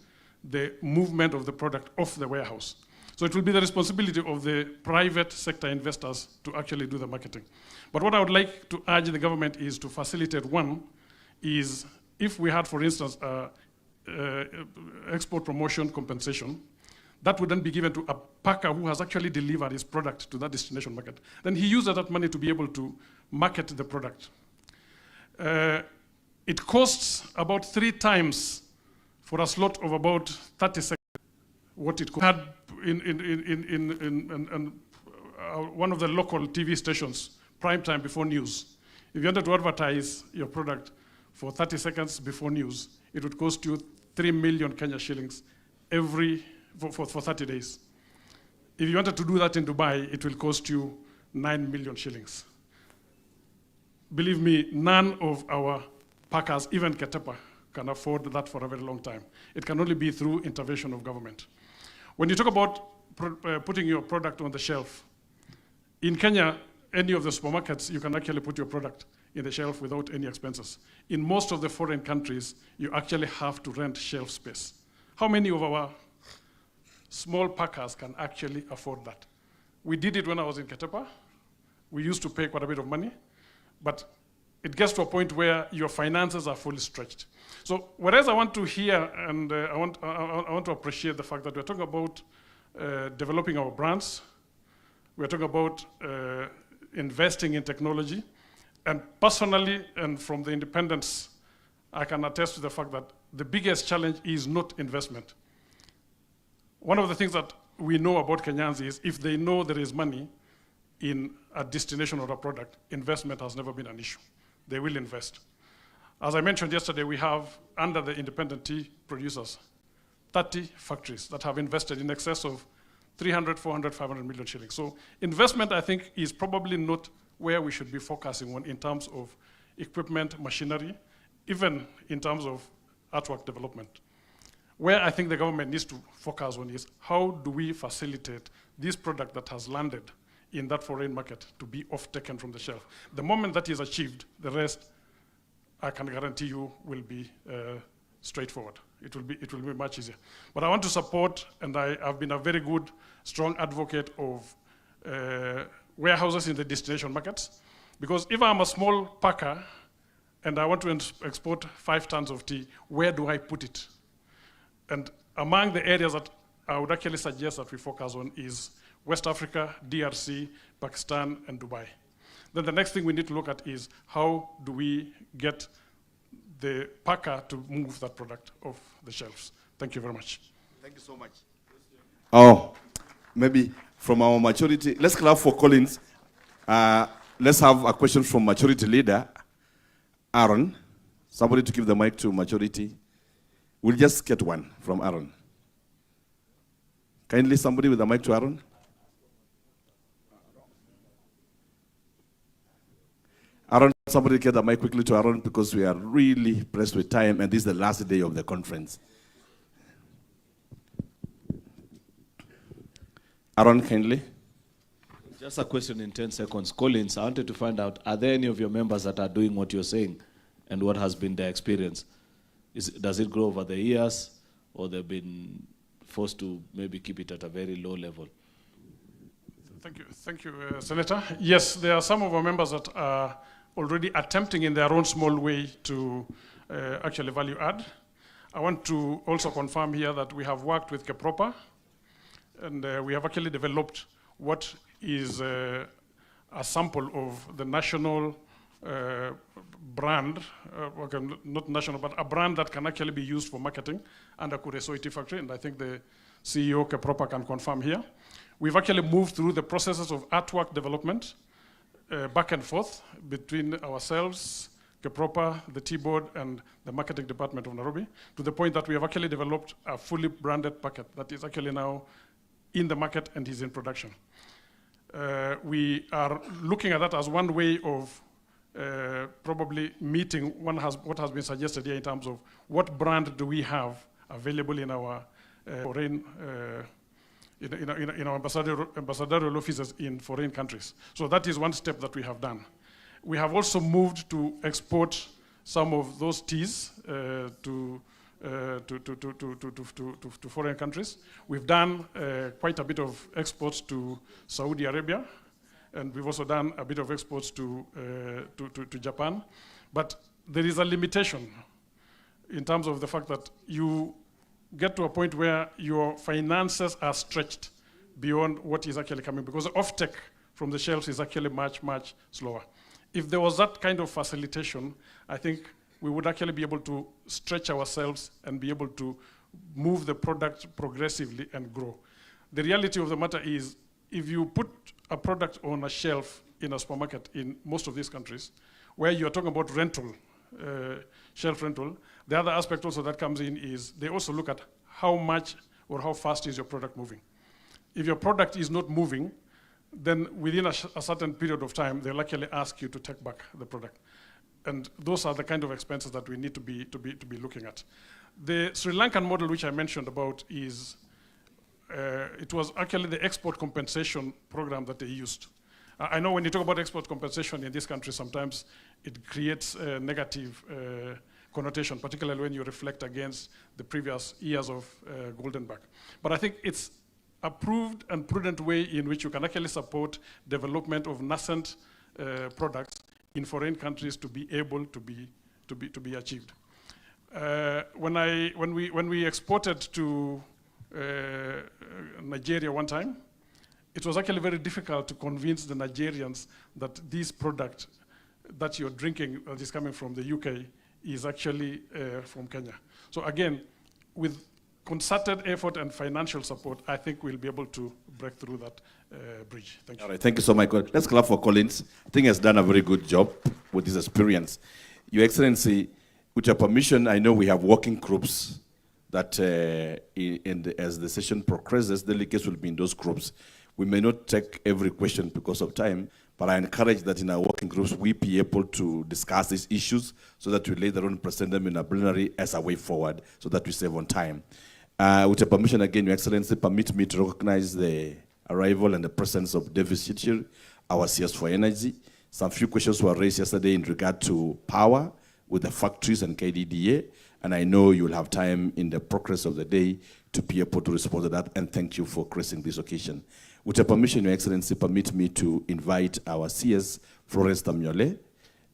the movement of the product off the warehouse. So it will be the responsibility of the private sector investors to actually do the marketing. But what I would like to urge the government is to facilitate. One is if we had, for instance, export promotion compensation, that would then be given to a packer who has actually delivered his product to that destination market. Then he uses that money to be able to market the product. It costs about 3 times for a slot of about 30 seconds what it had in one of the local TV stations, prime time before news. If you wanted to advertise your product for 30 seconds before news, it would cost you 3 million Kenya shillings for 30 days. If you wanted to do that in Dubai, it will cost you 9 million shillings. Believe me, none of our packers, even Ketepa, can afford that for a very long time. It can only be through intervention of government. When you talk about putting your product on the shelf, in Kenya, any of the supermarkets, you can actually put your product in the shelf without any expenses. In most of the foreign countries, you actually have to rent shelf space. How many of our small packers can actually afford that? We did it when I was in Ketepa. We used to pay quite a bit of money, but it gets to a point where your finances are fully stretched. So whereas I want to hear, and I want to appreciate the fact that we're talking about developing our brands, we're talking about investing in technology, and personally, and from the independents, I can attest to the fact that the biggest challenge is not investment. One of the things that we know about Kenyans is if they know there is money in a destination or a product, investment has never been an issue. They will invest. As I mentioned yesterday, we have, under the independent tea producers, 30 factories that have invested in excess of 300, 400, 500 million shillings. So investment, I think, is probably not where we should be focusing on in terms of equipment, machinery, even in terms of artwork development. Where I think the government needs to focus on is how do we facilitate this product that has landed in that foreign market to be off-taken from the shelf. The moment that is achieved, the rest, I can guarantee you, will be straightforward. It will be much easier. But I want to support, and I've been a very good, strong advocate of warehouses in the destination markets, because if I'm a small packer and I want to export 5 tons of tea, where do I put it? And among the areas that I would actually suggest that we focus on is West Africa, DRC, Pakistan, and Dubai. Then the next thing we need to look at is how do we get the packer to move that product off the shelves. Thank you very much. Thank you so much. Oh, maybe from our majority, let's clap for Collins. Let's have a question from majority leader, Aaron. Somebody to give the mic to majority. We'll just get one from Aaron. Kindly somebody with a mic to Aaron. Aaron, somebody get the mic quickly to Aaron because we are really pressed with time and this is the last day of the conference. Aaron, kindly. Just a question in 10 seconds. Collins, I wanted to find out, are there any of your members that are doing what you're saying and what has been their experience? Does it grow over the years or they've been forced to maybe keep it at a very low level? Thank you, Senator. Yes, there are some of our members that are already attempting in their own small way to actually value add. I want to also confirm here that we have worked with Kepropa and we have actually developed what is a sample of the national brand, okay, not national, but a brand that can actually be used for marketing under Kuresoi Tea Factory, and I think the CEO, Kepropa, can confirm here. We've actually moved through the processes of artwork development, back and forth between ourselves, Kepropa, the tea board, and the marketing department of Nairobi, to the point that we have actually developed a fully branded packet that is actually now in the market and is in production. We are looking at that as one way of probably meeting what has been suggested here in terms of what brand do we have available in our foreign, in our ambassadorial offices in foreign countries. So that is one step that we have done. We have also moved to export some of those teas to foreign countries. We've done quite a bit of exports to Saudi Arabia, and we've also done a bit of exports to Japan. But there is a limitation in terms of the fact that you get to a point where your finances are stretched beyond what is actually coming, because the offtake from the shelves is actually much, much slower. If there was that kind of facilitation, I think we would actually be able to stretch ourselves and be able to move the product progressively and grow. The reality of the matter is, if you put a product on a shelf in a supermarket in most of these countries, where you're talking about rental, shelf rental, the other aspect also that comes in is they also look at how much or how fast is your product moving. If your product is not moving, then within a certain period of time, they'll actually ask you to take back the product. And those are the kind of expenses that we need to be looking at. The Sri Lankan model, which I mentioned about, is it was actually the export compensation program that they used. I know when you talk about export compensation in this country, sometimes it creates a negative connotation, particularly when you reflect against the previous years of Golden Back. But I think it's a proved and prudent way in which you can actually support development of nascent products in foreign countries to be able to be achieved. When we exported to Nigeria one time, it was actually very difficult to convince the Nigerians that this product that you're drinking that is coming from the UK is actually from Kenya. So again, with concerted effort and financial support, I think we'll be able to break through that bridge. Thank you. All right, thank you so much. Let's clap for Collins. I think he has done a very good job with his experience. Your Excellency, with your permission, I know we have working groups that as the session progresses, delegates will be in those groups. We may not take every question because of time, but I encourage that in our working groups, we be able to discuss these issues so that we later on present them in a plenary as a way forward so that we save on time. With your permission again, Your Excellency, permit me to recognize the arrival and the presence of David Chichir, our CS for Energy. Some few questions were raised yesterday in regard to power with the factories and KDDA, and I know you'll have time in the progress of the day to be able to respond to that, and thank you for gracing this occasion. With your permission, Your Excellency, permit me to invite our CS, Florence Tamyole,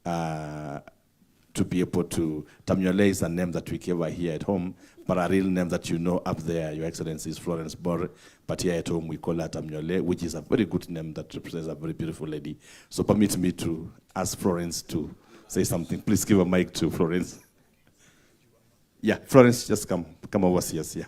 to be able to, Tamyole is a name that we gave her here at home, but a real name that you know up there, Your Excellency, is Florence Bor, but here at home we call her Tamyole, which is a very good name that represents a very beautiful lady. So permit me to ask Florence to say something. Please give a mic to Florence. Yeah, Florence, just come over here. Yeah.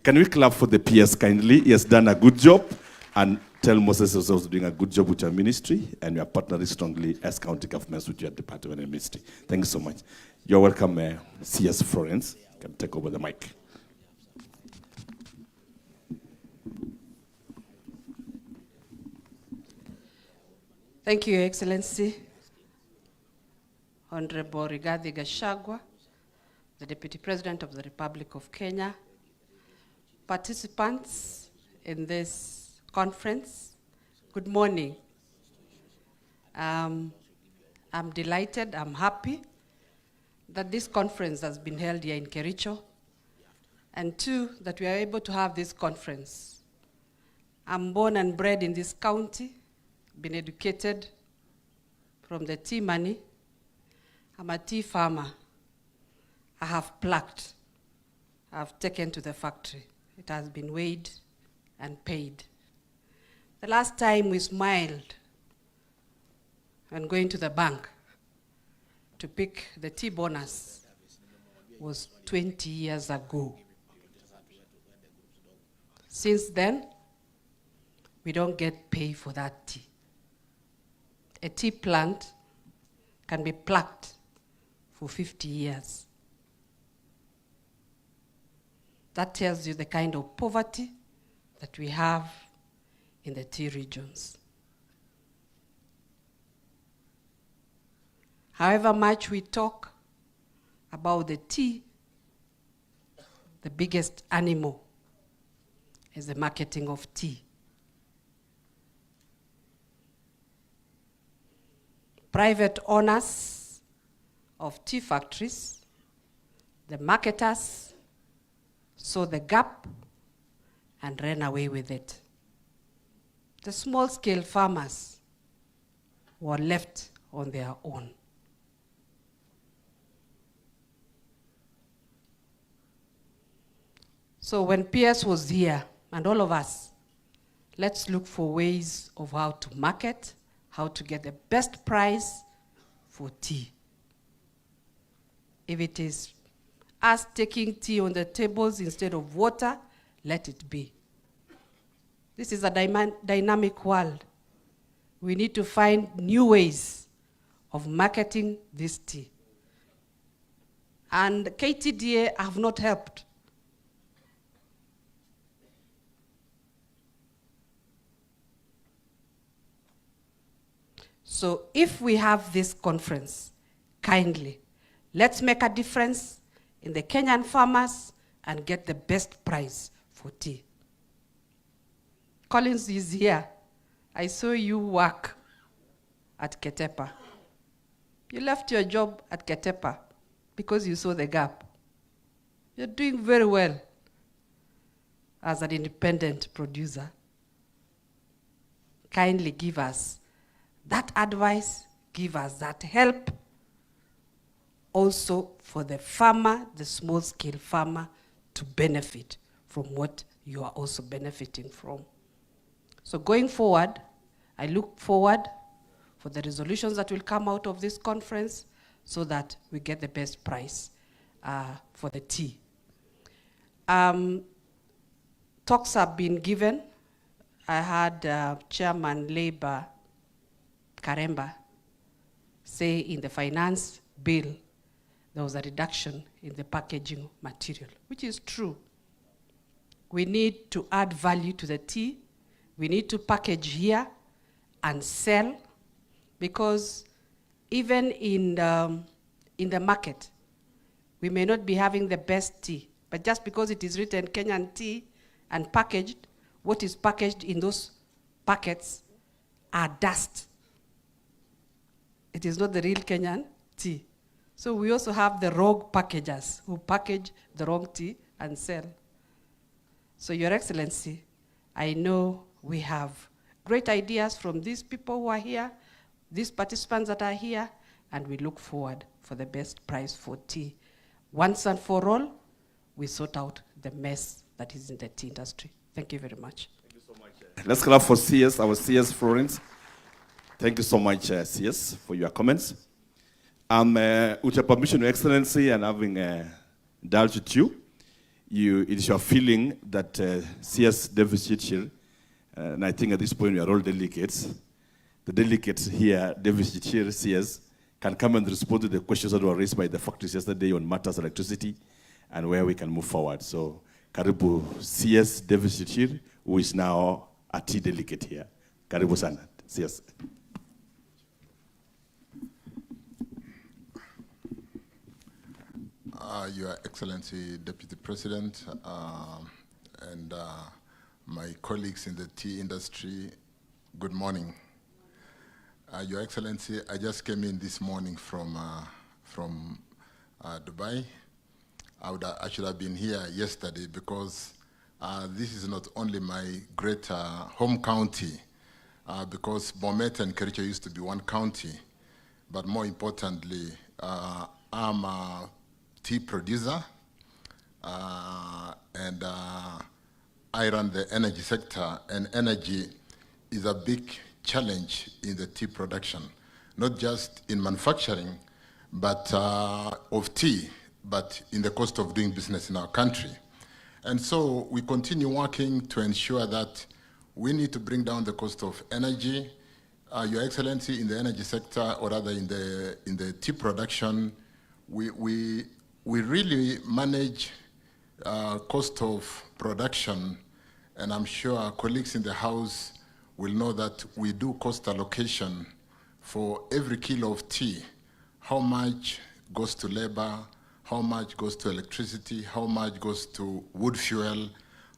Can we clap for the PS kindly? He has done a good job, and tell Moses is also doing a good job with your ministry, and we are partnering strongly as county governments with your department and ministry. Thank you so much. You're welcome, CS Florence. You can take over the mic. Thank you, Your Excellency. Honorable Rigathi Gachagua, the Deputy President of the Republic of Kenya, participants in this conference, good morning. I'm delighted, I'm happy that this conference has been held here in Kericho, and two, that we are able to have this conference. I'm born and bred in this county, been educated from the tea money. I'm a tea farmer. I have plucked. I've taken to the factory. It has been weighed and paid. The last time we smiled and going to the bank to pick the tea bonus was 20 years ago. Since then, we don't get paid for that tea. A tea plant can be plucked for 50 years. That tells you the kind of poverty that we have in the tea regions. However much we talk about the tea, the biggest animal is the marketing of tea. Private owners of tea factories, the marketers, saw the gap and ran away with it. The small-scale farmers were left on their own. So when PS was here, and all of us, let's look for ways of how to market, how to get the best price for tea. If it is us taking tea on the tables instead of water, let it be. This is a dynamic world. We need to find new ways of marketing this tea. And KTDA have not helped. So if we have this conference, kindly, let's make a difference in the Kenyan farmers and get the best price for tea. Collins is here. I saw you work at Ketepa. You left your job at Ketepa because you saw the gap. You're doing very well as an independent producer. Kindly give us that advice, give us that help, also for the farmer, the small-scale farmer, to benefit from what you are also benefiting from. So going forward, I look forward for the resolutions that will come out of this conference so that we get the best price for the tea. Talks have been given. I had Chairman Labour Karemba say in the finance bill there was a reduction in the packaging material, which is true. We need to add value to the tea. We need to package here and sell, because even in the market, we may not be having the best tea, but just because it is written Kenyan tea and packaged, what is packaged in those packets are dust. It is not the real Kenyan tea. So we also have the rogue packagers who package the wrong tea and sell. So Your Excellency, I know we have great ideas from these people who are here, these participants that are here, and we look forward for the best price for tea. Once and for all, we sort out the mess that is in the tea industry. Thank you very much. Thank you so much. Let's clap for CS, our CS Florence. Thank you so much, CS, for your comments. With your permission, Your Excellency, and having indulged with you, it is your feeling that CS deficit here, and I think at this point we are all delegates. The delegates here, deficit here, CS, can come and respond to the questions that were raised by the factories yesterday on matters of electricity and where we can move forward. So, Karibu CS deficit here, who is now a tea delegate here. Karibu sana, CS. Your Excellency, Deputy President, and my colleagues in the tea industry, good morning. Your Excellency, I just came in this morning from Dubai. I should have been here yesterday because this is not only my great home county, because Bomet and Kericho used to be one county, but more importantly, I'm a tea producer, and I run the energy sector, and energy is a big challenge in the tea production. not just in manufacturing, but of tea, but in the cost of doing business in our country. And so we continue working to ensure that we need to bring down the cost of energy. Your Excellency, in the energy sector, or rather in the tea production, we really manage cost of production, and I'm sure our colleagues in the House will know that we do cost allocation for every kilo of tea, how much goes to labor, how much goes to electricity, how much goes to wood fuel,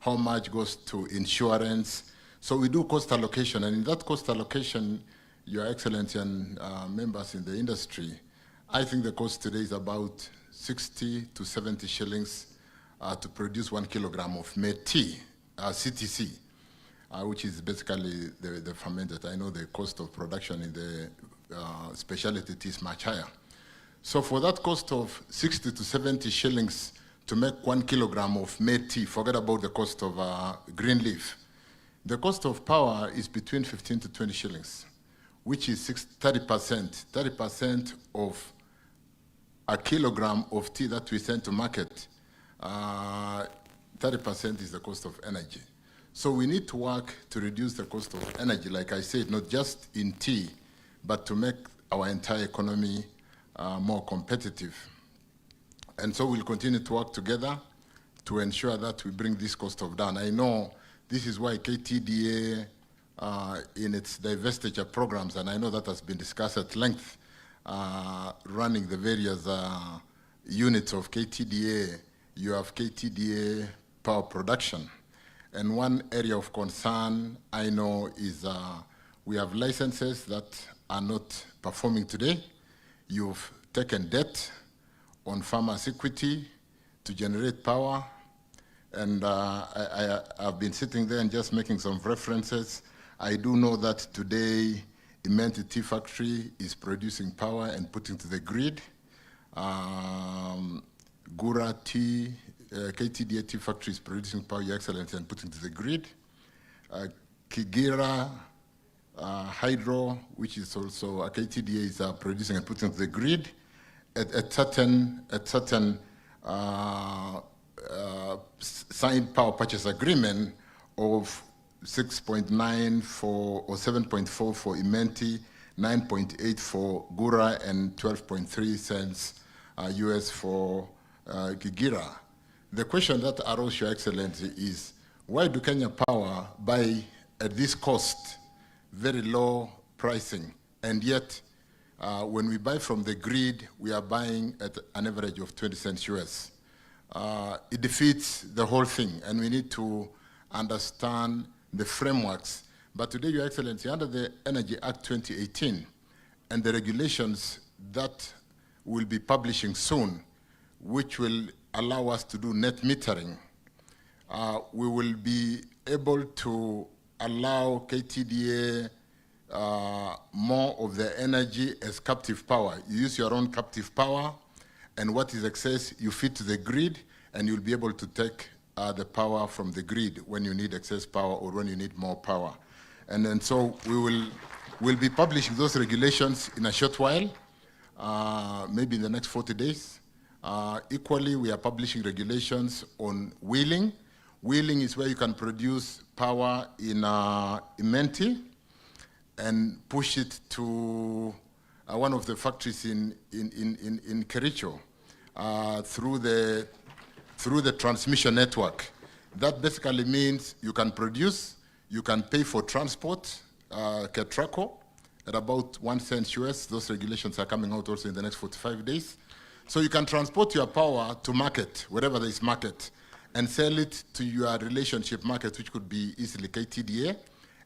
how much goes to insurance. So we do cost allocation, and in that cost allocation, Your Excellency and members in the industry, I think the cost today is about 60 to 70 shillings to produce 1 kilogram of made tea, CTC, which is basically the fermented. I know the cost of production in the specialty tea is much higher. So for that cost of 60 to 70 shillings to make 1 kilogram of made tea, forget about the cost of green leaf. The cost of power is between 15 to 20 shillings, which is 30%. 30% of a kilogram of tea that we send to market, 30% is the cost of energy. So we need to work to reduce the cost of energy, like I said, not just in tea, but to make our entire economy more competitive. And so we'll continue to work together to ensure that we bring this cost of down. I know this is why KTDA, in its divestiture programs, and I know that has been discussed at length, running the various units of KTDA, you have KTDA power production. And one area of concern I know is we have licenses that are not performing today. You've taken debt on farmers' equity to generate power. And I've been sitting there and just making some references. I do know that today, Imenti Tea Factory is producing power and putting to the grid. Gura Tea, KTDA Tea Factory is producing power, Your Excellency, and putting to the grid. Kigira Hydro, which is also a KTDA, is producing and putting to the grid at certain signed power purchase agreement of 6.9 for, or 7.4 for Imenti, 9.8 for Gura, and 12.3 cents US for Kigira. The question that arose, Your Excellency, is why do Kenya Power buy at this cost, very low pricing, and yet when we buy from the grid, we are buying at an average of 20 cents US? It defeats the whole thing, and we need to understand the frameworks. But today, Your Excellency, under the Energy Act 2018 and the regulations that will be publishing soon, which will allow us to do net metering, we will be able to allow KTDA more of the energy as captive power. You use your own captive power, and what is excess, you feed to the grid, and you'll be able to take the power from the grid when you need excess power or when you need more power. And then so we'll be publishing those regulations in a short while, maybe in the next 40 days. Equally, we are publishing regulations on wheeling. Wheeling is where you can produce power in Imenti and push it to one of the factories in Kericho through the transmission network. That basically means you can produce, you can pay for transport, Kericho, at about 1 cent US. Those regulations are coming out also in the next 45 days. So you can transport your power to market, wherever there is market, and sell it to your relationship market, which could be easily KTDA,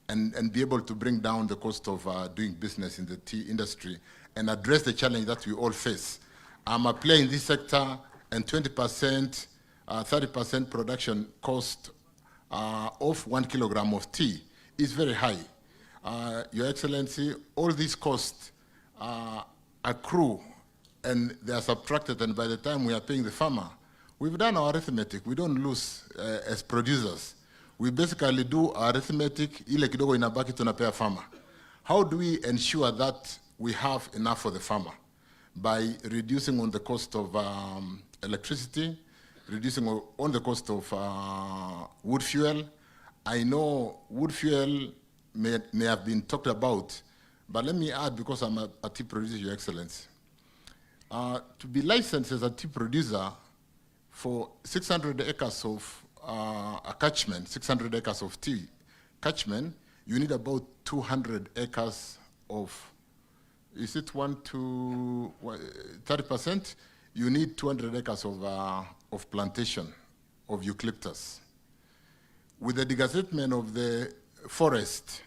and be able to bring down the cost of doing business in the tea industry and address the challenge that we all face. I'm a player in this sector, and 20%, 30% production cost of 1 kilogram of tea is very high. Your Excellency, all these costs accrue and they are subtracted, and by the time we are paying the farmer, we've done our arithmetic. We don't lose as producers. We basically do our arithmetic, ile kidogo inabaki tunapea farmer. How do we ensure that we have enough for the farmer by reducing on the cost of electricity, reducing on the cost of wood fuel. I know wood fuel may have been talked about, but let me add, because I'm a tea producer, Your Excellency. To be licensed as a tea producer for 600 acres of a catchment, 600 acres of tea catchment, you need about 200 acres of, is it 30%? You need 200 acres of plantation of eucalyptus. With the degazettement of the forest,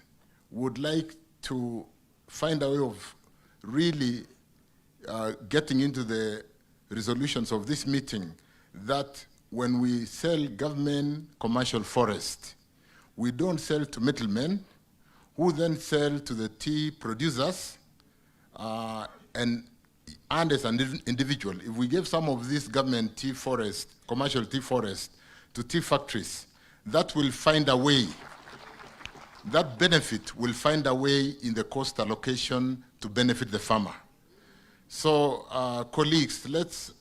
would like to find a way of really getting into the resolutions of this meeting that when we sell government commercial forest, we don't sell to middlemen who then sell to the tea producers and as an individual. If we give some of this government tea forest, commercial tea forest, to tea factories, that will find a way, that benefit will find a way in the cost allocation to benefit the farmer. So, colleagues, let's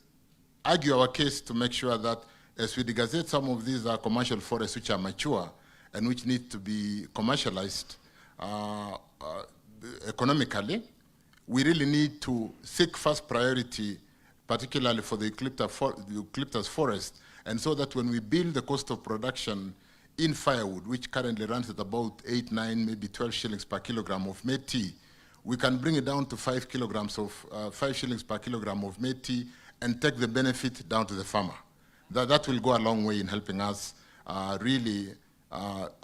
argue our case to make sure that as we degazette some of these commercial forests which are mature and which need to be commercialized economically, we really need to seek first priority, particularly for the eucalyptus forest, and so that when we build the cost of production in firewood, which currently runs at about 8, 9, maybe 12 shillings per kilogram of made tea, we can bring it down to 5 shillings per kilogram of made tea and take the benefit down to the farmer. That will go a long way in helping us really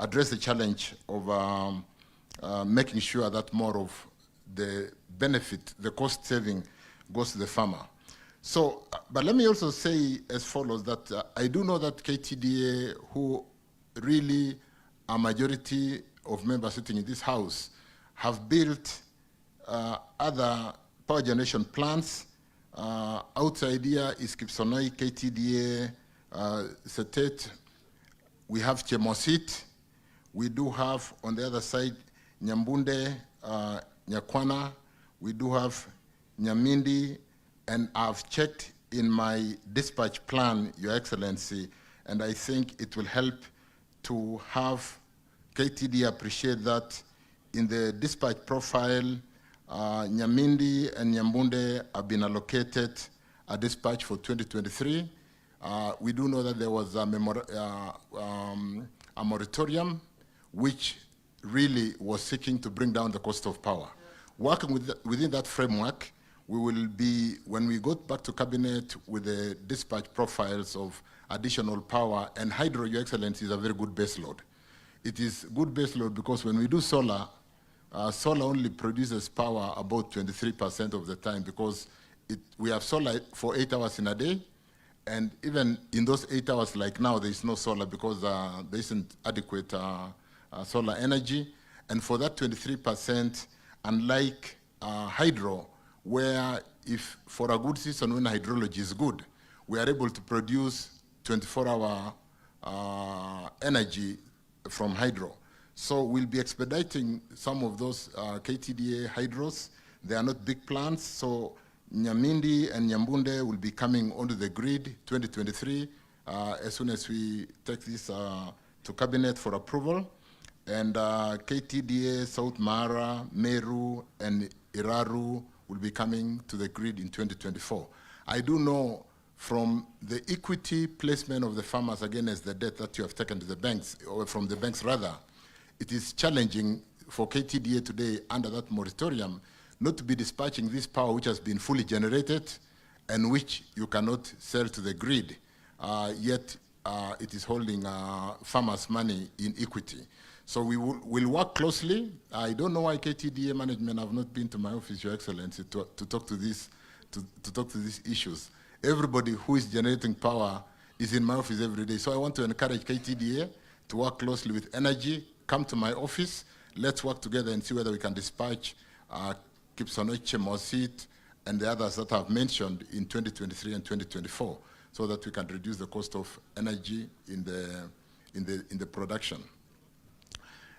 address the challenge of making sure that more of the benefit, the cost saving, goes to the farmer. So, but let me also say as follows, that I do know that KTDA, who really a majority of members sitting in this house, have built other power generation plants. Outside here is Kipsonoi, KTDA, Setet. We have Chemosit. We do have, on the other side, Nyambunde, Nyakwana. We do have Nyamindi, and I've checked in my dispatch plan, Your Excellency, and I think it will help to have KTD appreciate that in the dispatch profile, Nyamindi and Nyambunde have been allocated a dispatch for 2023. We do know that there was a moratorium which really was seeking to bring down the cost of power. Working within that framework, we will be, when we go back to cabinet with the dispatch profiles of additional power, and hydro, Your Excellency, is a very good base load. It is good base load because when we do solar, solar only produces power about 23% of the time because we have solar for 8 hours in a day, and even in those 8 hours, like now, there is no solar because there isn't adequate solar energy. And for that 23%, unlike hydro, where if for a good season when hydrology is good, we are able to produce 24-hour energy from hydro. So we'll be expediting some of those KTDA hydros. They are not big plants, so Nyamindi and Nyambunde will be coming onto the grid 2023 as soon as we take this to cabinet for approval. And KTDA, South Mara, Meru, and Iraru will be coming to the grid in 2024. I do know from the equity placement of the farmers against the debt that you have taken to the banks, or from the banks rather, it is challenging for KTDA today under that moratorium not to be dispatching this power which has been fully generated and which you cannot sell to the grid, yet it is holding farmers' money in equity. So we'll work closely. I don't know why KTDA management have not been to my office, Your Excellency, to talk to these issues. Everybody who is generating power is in my office every day. So I want to encourage KTDA to work closely with energy. Come to my office. Let's work together and see whether we can dispatch Kipsonoche, Mosit, and the others that I've mentioned in 2023 and 2024, so that we can reduce the cost of energy in the production.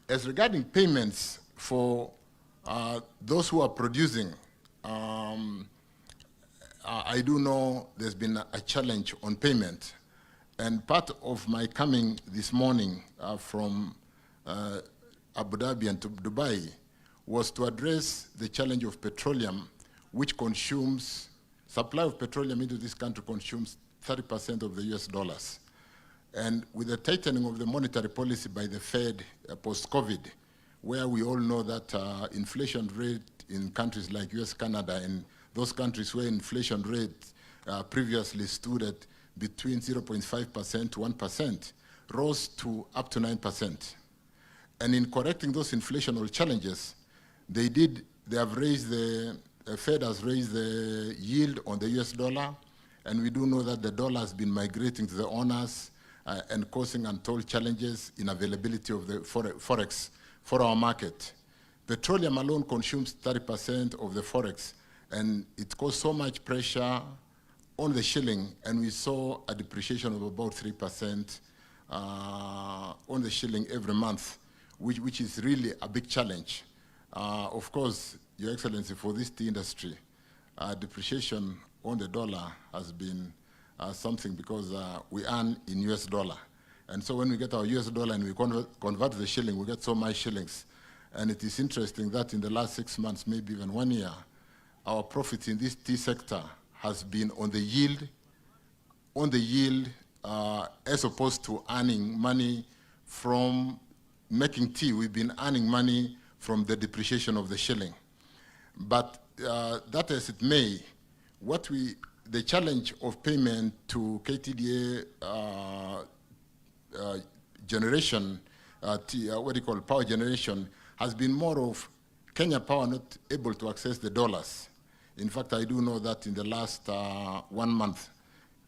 As regarding payments for those who are producing I do know there's been a challenge on payment. And part of my coming this morning from Abu Dhabi and to Dubai was to address the challenge of petroleum, which consumes, supply of petroleum into this country consumes 30% of the US dollars. And with the tightening of the monetary policy by the Fed post-COVID, where we all know that inflation rate in countries like US, Canada, and those countries where inflation rate previously stood at between 0.5% to 1%, rose to up to 9%. And in correcting those inflationary challenges, they have raised the Fed has raised the yield on the US dollar, and we do know that the dollar has been migrating to the owners and causing untold challenges in availability of the forex for our market. Petroleum alone consumes 30% of the forex, and it caused so much pressure on the shilling, and we saw a depreciation of about 3% on the shilling every month, which is really a big challenge. Of course, Your Excellency, for this tea industry, depreciation on the dollar has been something because we earn in US dollar. And so when we get our US dollar and we convert the shilling, we get so much shillings. And it is interesting that in the last 6 months, maybe even 1 year, our profits in this tea sector has been on the yield as opposed to earning money from making tea. We've been earning money from the depreciation of the shilling. But that as it may, the challenge of payment to KTDA generation, power generation, has been more of Kenya Power not able to access the dollars. In fact, I do know that in the last 1 month,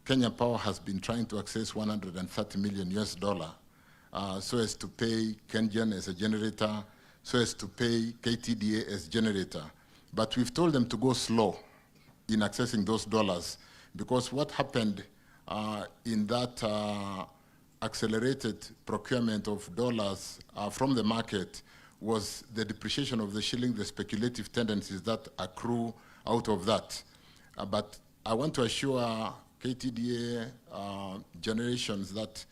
Kenya Power has been trying to access $130 million US so as to pay KenGen as a generator, so as to pay KTDA as generator. But we've told them to go slow in accessing those dollars, because what happened in that accelerated procurement of dollars from the market was the depreciation of the shilling, the speculative tendencies that accrue out of that. But I want to assure KTDA generations that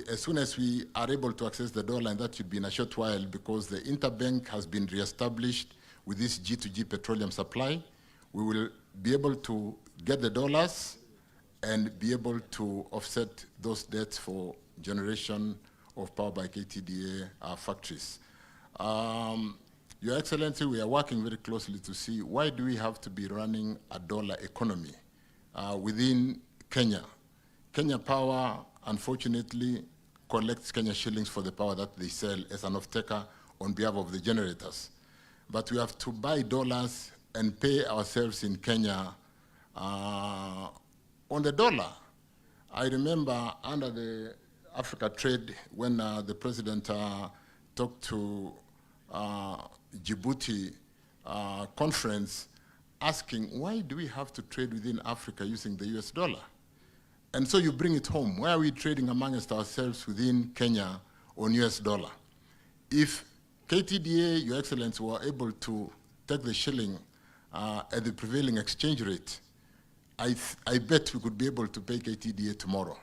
as soon as we are able to access the dollar, and that should be in a short while, because the interbank has been reestablished with this G2G petroleum supply, we will be able to get the dollars and be able to offset those debts for generation of power by KTDA factories. Your Excellency, we are working very closely to see why do we have to be running a dollar economy within Kenya. Kenya Power, unfortunately, collects Kenya shillings for the power that they sell as an off-taker on behalf of the generators. But we have to buy dollars and pay ourselves in Kenya on the dollar. I remember under the Africa Trade, when the president talked to Djibouti conference, asking, why do we have to trade within Africa using the US dollar? And so you bring it home. Why are we trading amongst ourselves within Kenya on US dollar? If KTDA, Your Excellency, were able to take the shilling at the prevailing exchange rate, I bet we could be able to pay KTDA tomorrow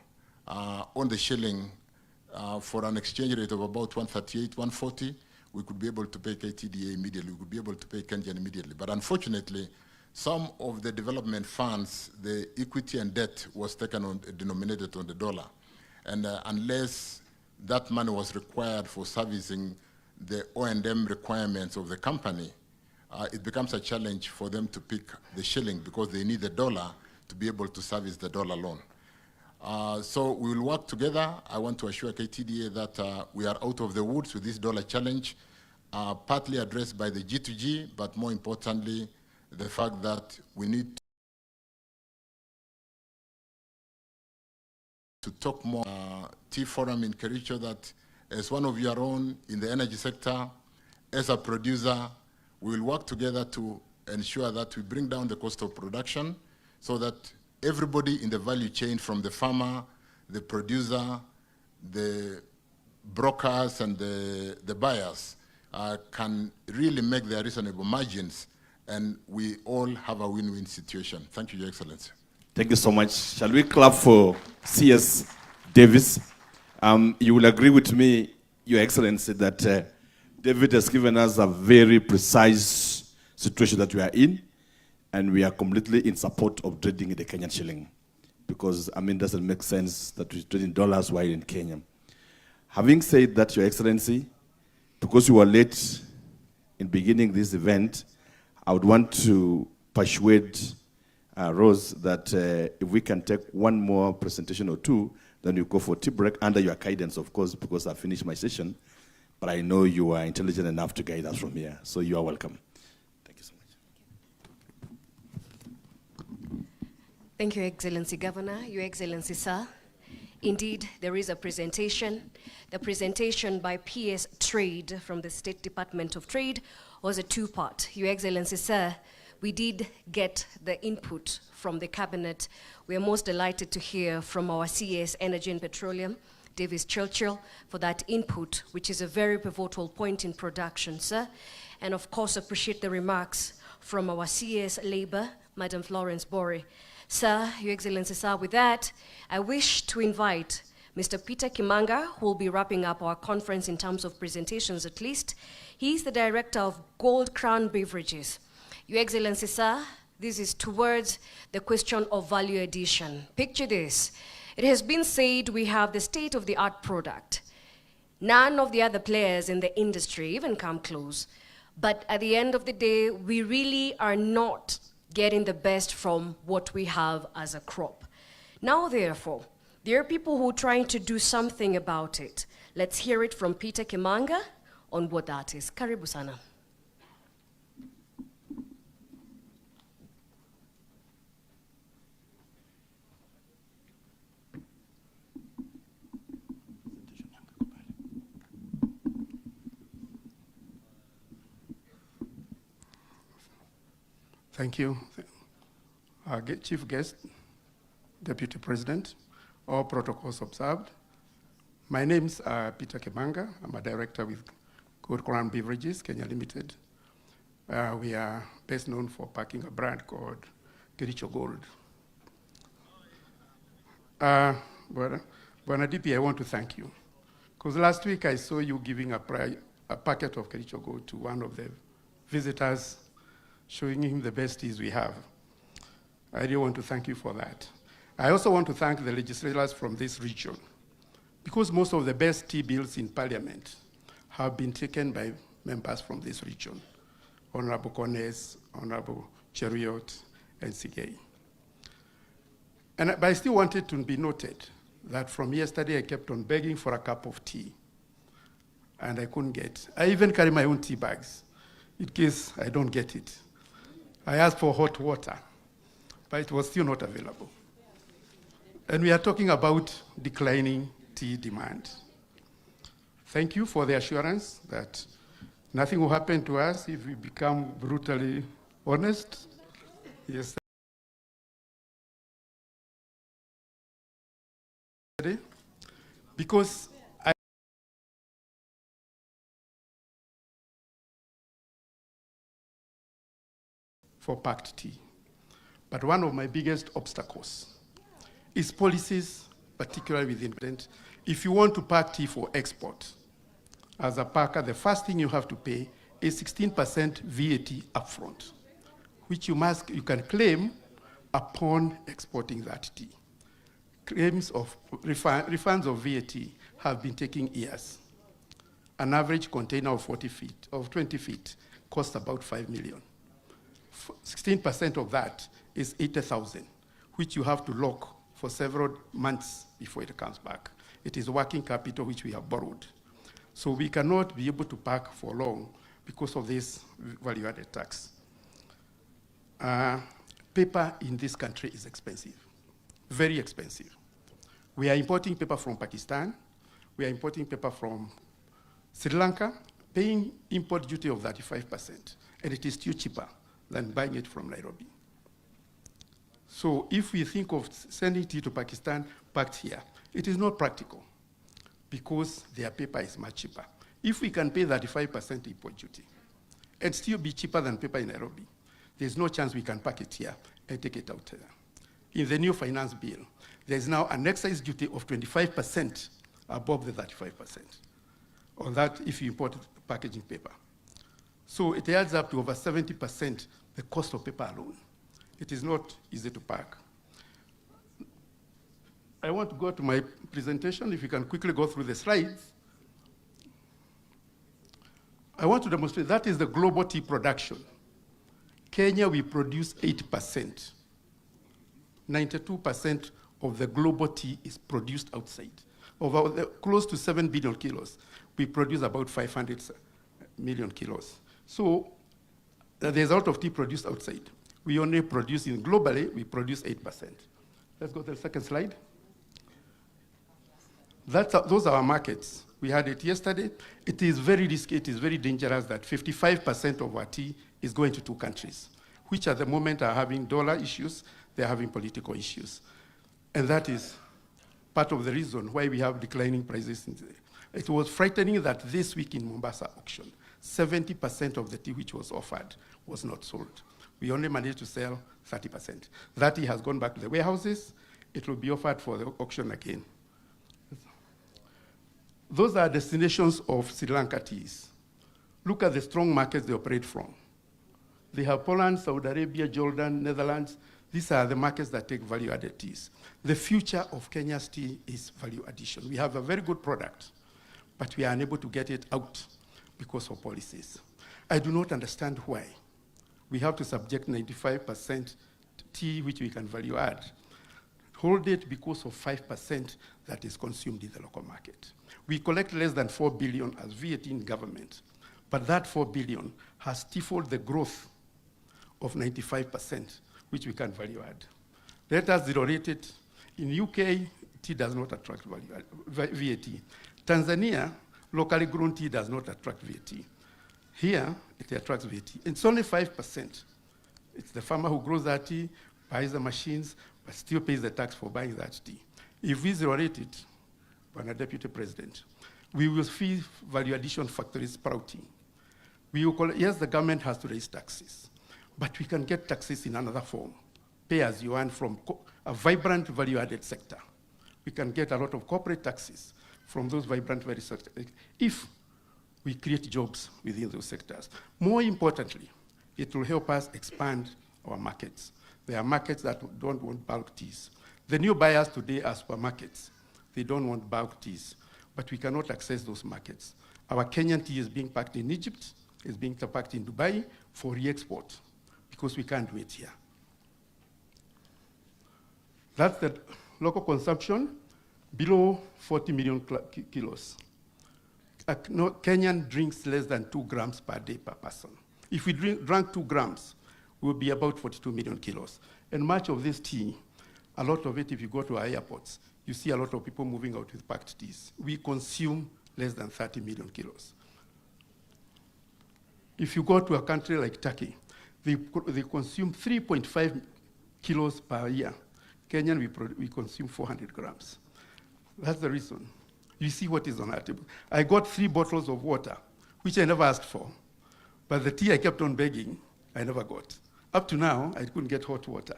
on the shilling for an exchange rate of about 138, 140. We could be able to pay KTDA immediately. We could be able to pay KenGen immediately. But unfortunately, some of the development funds, the equity and debt was denominated on the dollar. And unless that money was required for servicing the O&M requirements of the company, it becomes a challenge for them to pick the shilling, because they need the dollar to be able to service the dollar loan. So we will work together. I want to assure KTDA that we are out of the woods with this dollar challenge, partly addressed by the G2G, but more importantly, the fact that we need to talk more. Tea Forum in Kericho, that as one of your own in the energy sector, as a producer, we will work together to ensure that we bring down the cost of production so that everybody in the value chain, from the farmer, the producer, the brokers, and the buyers, can really make their reasonable margins and we all have a win-win situation. Thank you, Your Excellency. Thank you so much. Shall we clap for CS Davis? You will agree with me, Your Excellency, that David has given us a very precise situation that we are in, and we are completely in support of trading in the Kenyan shilling. Because, I mean, it doesn't make sense that we trade in dollars while in Kenya. Having said that, Your Excellency, because you were late in beginning this event, I would want to persuade Rose that if we can take one more presentation or two, then you go for tea break under your guidance, of course, because I finished my session. But I know you are intelligent enough to guide us from here, so you are welcome. Thank you so much. Thank you, Excellency Governor, Your Excellency, sir. Indeed, there is a presentation. The presentation by PS Trade from the State Department of Trade was a two-part. Your Excellency, sir, we did get the input from the cabinet. We are most delighted to hear from our CS Energy and Petroleum, Davis Churchill, for that input, which is a very pivotal point in production, sir. And of course, appreciate the remarks from our CS Labor, Madam Florence Bore. Sir, Your Excellency, sir, with that, I wish to invite Mr. Peter Kimanga, who will be wrapping up our conference in terms of presentations at least. He's the Director of Gold Crown Beverages. Your Excellency, sir, this is towards the question of value addition. Picture this. It has been said we have the state-of-the-art product. None of the other players in the industry even come close. But at the end of the day, we really are not getting the best from what we have as a crop. Now, therefore, there are people who are trying to do something about it. Let's hear it from Peter Kimanga on what that is. Karibu sana. Thank you. Chief Guest, Deputy President, all protocols observed. My name's Peter Kimanga. I'm a director with Gold Crown Beverages, Kenya Limited. We are best known for packing a brand called Kericho Gold. Bwana DP, I want to thank you. Because last week I saw you giving a packet of Kericho Gold to one of the visitors, showing him the best teas we have. I really want to thank you for that. I also want to thank the legislators from this region, because most of the best tea bills in Parliament have been taken by members from this region. Honorable Kones, Honorable Cheriot, and Sigei. But I still wanted to be noted that from yesterday I kept on begging for a cup of tea, and I couldn't get. I even carry my own tea bags in case I don't get it. I asked for hot water, but it was still not available. And we are talking about declining tea demand. Thank you for the assurance that nothing will happen to us if we become brutally honest. Yes. Because for packed tea. But one of my biggest obstacles is policies, particularly within. If you want to pack tea for export, as a packer, the first thing you have to pay is 16% VAT upfront, which you can claim upon exporting that tea. Claims of refunds of VAT have been taking years. An average container of 20 feet costs about 5 million. 16% of that is 80,000, which you have to lock for several months before it comes back. It is working capital which we have borrowed. So we cannot be able to pack for long because of this value-added tax. Paper in this country is expensive, very expensive. We are importing paper from Pakistan. We are importing paper from Sri Lanka, paying import duty of 35%, and it is still cheaper than buying it from Nairobi. So if we think of sending tea to Pakistan packed here, it is not practical because their paper is much cheaper. If we can pay 35% import duty and still be cheaper than paper in Nairobi, There's no chance we can pack it here and take it out there. In the new finance bill, there's now an excise duty of 25% above the 35% on that if you import packaging paper. So it adds up to over 70% the cost of paper alone. It is not easy to pack. I want to go to my presentation, if you can quickly go through the slides. I want to demonstrate that is the global tea production. Kenya, we produce 8%. 92% of the global tea is produced outside. Of close to 7 billion kilos, we produce about 500 million kilos. So there's a lot of tea produced outside. We only produce globally, we produce 8%. Let's go to the second slide. Those are our markets. We had it yesterday. It is very risky, it is very dangerous that 55% of our tea is going to 2 countries, which at the moment are having dollar issues, they're having political issues. And that is part of the reason why we have declining prices. It was frightening that this week in Mombasa auction, 70% of the tea which was offered was not sold. We only managed to sell 30%. That tea has gone back to the warehouses. It will be offered for the auction again. Those are destinations of Sri Lanka teas. Look at the strong markets they operate from. They have Poland, Saudi Arabia, Jordan, Netherlands. These are the markets that take value-added teas. The future of Kenya's tea is value addition. We have a very good product, but we are unable to get it out because of policies. I do not understand why. We have to subject 95% tea which we can value add. Hold it because of 5% that is consumed in the local market. We collect less than 4 billion as VAT in government, but that 4 billion has stifled the growth of 95%, which we can value add. Let us zero rate it. In UK, tea does not attract VAT. Tanzania, locally grown tea does not attract VAT. Here, it attracts VAT. It's only 5%. It's the farmer who grows that tea, buys the machines, but still pays the tax for buying that tea. If we zero rate it, Bwana Deputy President, we will see value addition factories sprouting. Yes, the government has to raise taxes, but we can get taxes in another form. Pay as you earn from a vibrant value-added sector. We can get a lot of corporate taxes from those vibrant value sectors if we create jobs within those sectors. More importantly, it will help us expand our markets. There are markets that don't want bulk teas. The new buyers today are supermarkets. They don't want bulk teas, but we cannot access those markets. Our Kenyan tea is being packed in Egypt, is being packed in Dubai for re-export because we can't do it here. That's the local consumption, below 40 million kilos. Kenyan drinks less than 2 grams per day per person. If we drank 2 grams, it would be about 42 million kilos. And much of this tea, a lot of it, if you go to our airports, you see a lot of people moving out with packed teas. We consume less than 30 million kilos. If you go to a country like Turkey, they consume 3.5 kilos per year. Kenyan, we consume 400 grams. That's the reason. You see what is on our table. I got 3 bottles of water, which I never asked for. But the tea I kept on begging, I never got. Up to now, I couldn't get hot water.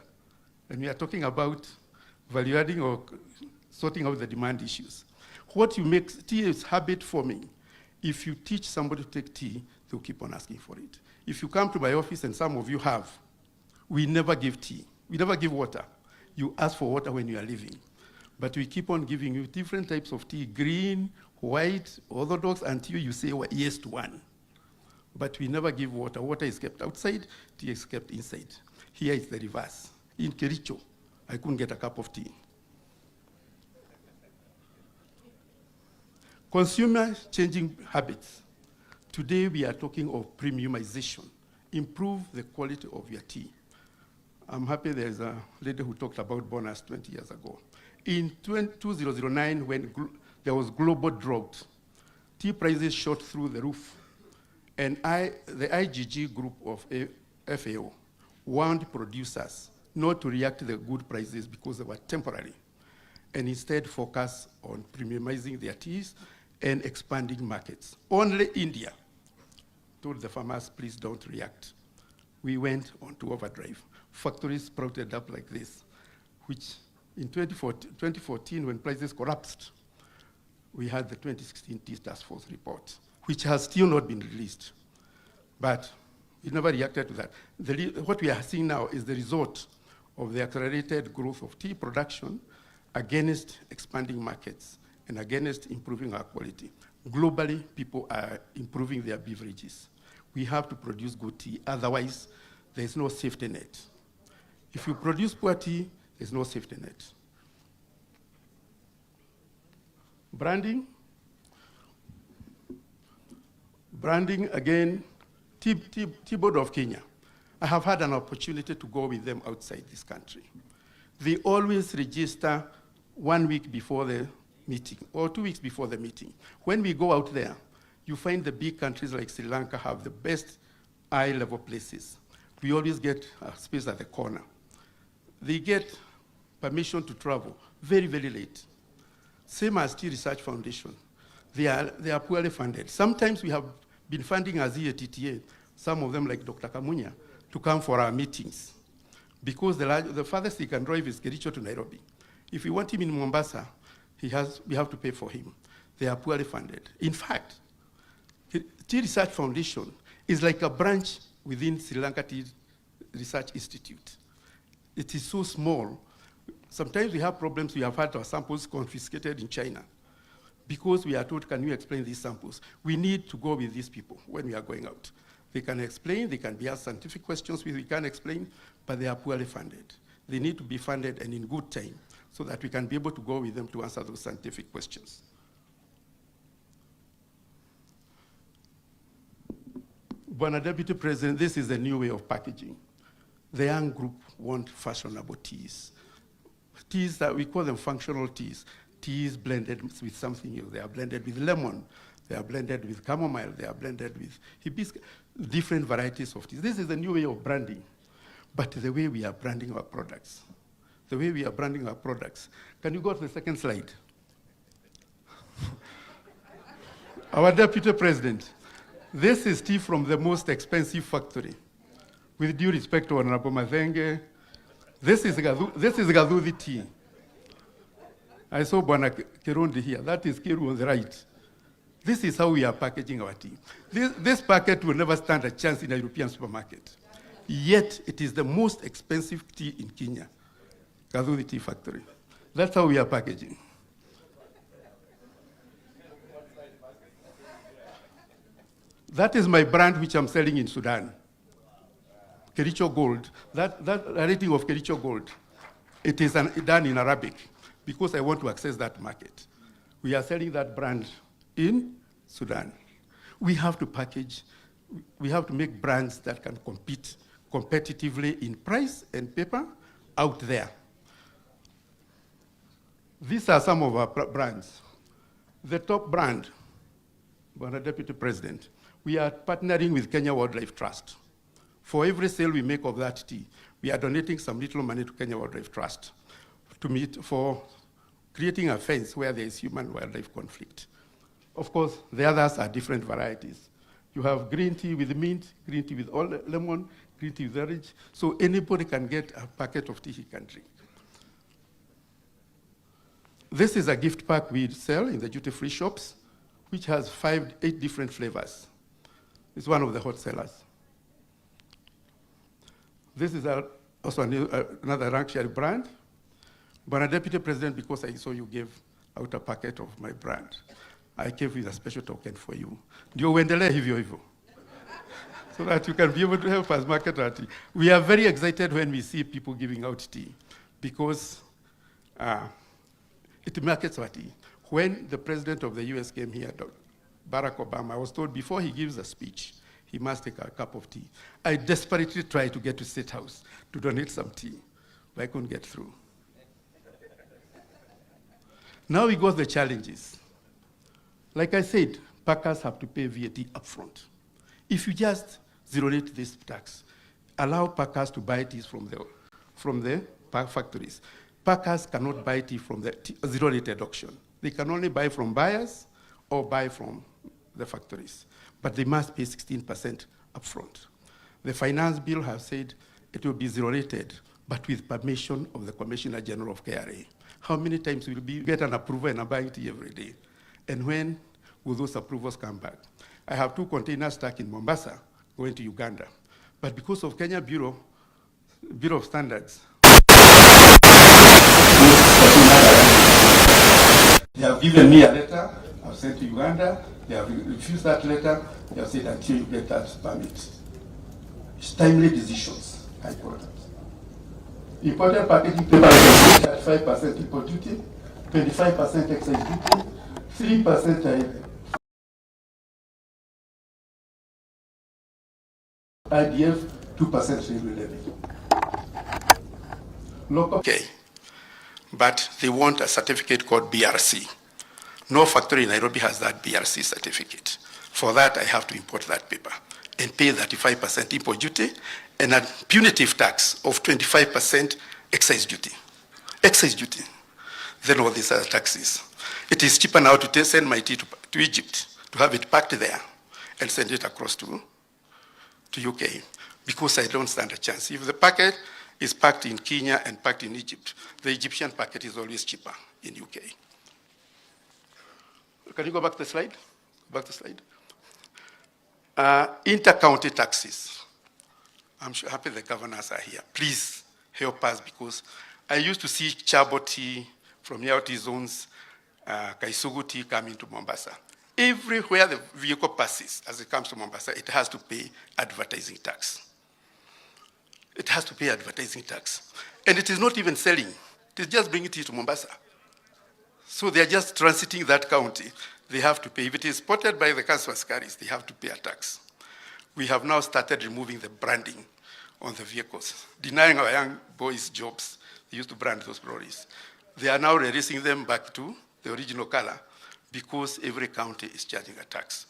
And we are talking about value adding or sorting out the demand issues. What you make, tea is habit forming. If you teach somebody to take tea, they'll keep on asking for it. If you come to my office, and some of you have, we never give tea. We never give water. You ask for water when you are leaving. But we keep on giving you different types of tea, green, white, orthodox, until you say yes to one. But we never give water. Water is kept outside, tea is kept inside. Here is the reverse. In Kericho, I couldn't get a cup of tea. Consumer changing habits. Today we are talking of premiumization. Improve the quality of your tea. I'm happy there's a lady who talked about bonus 20 years ago. In 2009, when there was global drought, tea prices shot through the roof. And the IGG group of FAO warned producers not to react to the good prices because they were temporary, and instead focus on premiumizing their teas and expanding markets. Only India told the farmers, please don't react. we went onto overdrive. Factories sprouted up like this, which in 2014 when prices collapsed, we had the 2016 Tea Task Force report, which has still not been released. But we never reacted to that. What we are seeing now is the result of the accelerated growth of tea production against expanding markets and against improving our quality. Globally, people are improving their beverages. We have to produce good tea, otherwise there's no safety net. If you produce poor tea, there's no safety net. Branding. Branding, again, Tea Board of Kenya. I have had an opportunity to go with them outside this country. They always register 1 week before the meeting or 2 weeks before the meeting. When we go out there, you find the big countries like Sri Lanka have the best eye-level places. We always get a space at the corner. They get permission to travel very, very late. Same as Tea Research Foundation. They are poorly funded. Sometimes we have been funding as EATTA, some of them like Dr. Kamunya, to come for our meetings. Because the farthest he can drive is Kericho to Nairobi. If we want him in Mombasa, we have to pay for him. They are poorly funded. In fact, Tea Research Foundation is like a branch within Sri Lanka Tea Research Institute. It is so small. Sometimes we have problems. We have had our samples confiscated in China because we are told, can you explain these samples? We need to go with these people when we are going out. They can explain, they can be asked scientific questions we can explain, but they are poorly funded. They need to be funded and in good time so that we can be able to go with them to answer those scientific questions. Bwana Deputy President, this is a new way of packaging. The young group want fashionable teas. Teas that we call them functional teas. Teas blended with something else. They are blended with lemon. They are blended with chamomile. They are blended with hibiscus, different varieties of teas. This is a new way of branding. But the way we are branding our products, the way we are branding our products. Can you go to the second slide? Our Deputy President, this is tea from the most expensive factory. With due respect to Honorable Mathenge, this is Gaduthi tea. I saw Bwana Kirundi here. That is Kiru on the right. This is how we are packaging our tea. This packet will never stand a chance in a European supermarket. Yet, it is the most expensive tea in Kenya, Gaduthi Tea Factory. That's how we are packaging. That is my brand which I'm selling in Sudan. Kericho Gold. That rating of Kericho Gold, it is done in Arabic because I want to access that market. We are selling that brand in Sudan. We have to package, we have to make brands that can compete competitively in price and paper out there. These are some of our brands. The top brand, Bwana Deputy President, we are partnering with Kenya Wildlife Trust. For every sale we make of that tea, we are donating some little money to Kenya Wildlife Trust for creating a fence where there is human-wildlife conflict. Of course, the others are different varieties. You have green tea with mint, green tea with all lemon, green tea with orange. So anybody can get a packet of tea he can drink. This is a gift pack we sell in the duty-free shops, which has 8 different flavors. It's one of the hot sellers. This is also another rank-share brand. But a Deputy President, because I saw you gave out a packet of my brand, I came with a special token for you. Ndio uendelee hivyo hivyo. So that you can be able to help us market our tea. We are very excited when we see people giving out tea because it markets our tea. When the President of the US came here, Barack Obama, I was told before he gives a speech, he must take a cup of tea. I desperately tried to get to State House to donate some tea, but I couldn't get through. Now we got the challenges. Like I said, packers have to pay VAT upfront. If you just zero-rate this tax, allow packers to buy tea from the factories. Packers cannot buy tea from the zero-rated auction. They can only buy from buyers or buy from the factories. But they must pay 16% upfront. The finance bill has said it will be zero rated, but with permission of the Commissioner General of KRA. How many times will we get an approval and I'm buying tea every day? And when will those approvals come back? I have 2 containers stuck in Mombasa going to Uganda. But because of Kenya Bureau of Standards, they have given me a letter, I've sent to Uganda, they have refused that letter, they have said until you get that permit. It's timely decisions, high important. Imported packaging paper is at 5% import duty, 25% excise duty, 3% IDF, 2% railway levy. Local. Okay, but they want a certificate called BRC. No factory in Nairobi has that BRC certificate. For that, I have to import that paper and pay 35% import duty and a punitive tax of 25% excise duty. Excise duty. Then all these other taxes. It is cheaper now to send my tea to Egypt, to have it packed there and send it across to UK, because I don't stand a chance. If the packet is packed in Kenya and packed in Egypt, the Egyptian packet is always cheaper in UK. Can you go back to the slide? Back to the slide. Inter-county taxes. I'm happy the governors are here. Please help us, because I used to see Chaboti from Yauti zones, Kaisugu tea coming to Mombasa. Everywhere the vehicle passes, as it comes to Mombasa, it has to pay advertising tax. It has to pay advertising tax. And it is not even selling. It is just bringing tea to Mombasa. So they are just transiting that county. They have to pay. If it is spotted by the council askaris, they have to pay a tax. We have now started removing the branding on the vehicles, denying our young boys jobs. They used to brand those lorries. They are now releasing them back to the original color, because every county is charging a tax.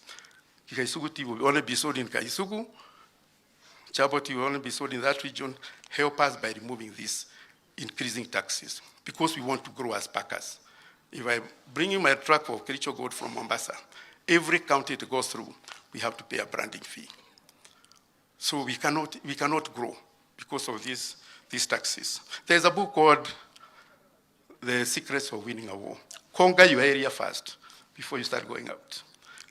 Kaisugu tea will only be sold in Kaisugu. Chaboti will only be sold in that region. Help us by removing these increasing taxes, because we want to grow as packers. If I bring in my truck of Kericho gold from Mombasa, every county it goes through, we have to pay a branding fee. So we cannot grow because of these taxes. There's a book called The Secrets of Winning a War. Conquer your area first before you start going out.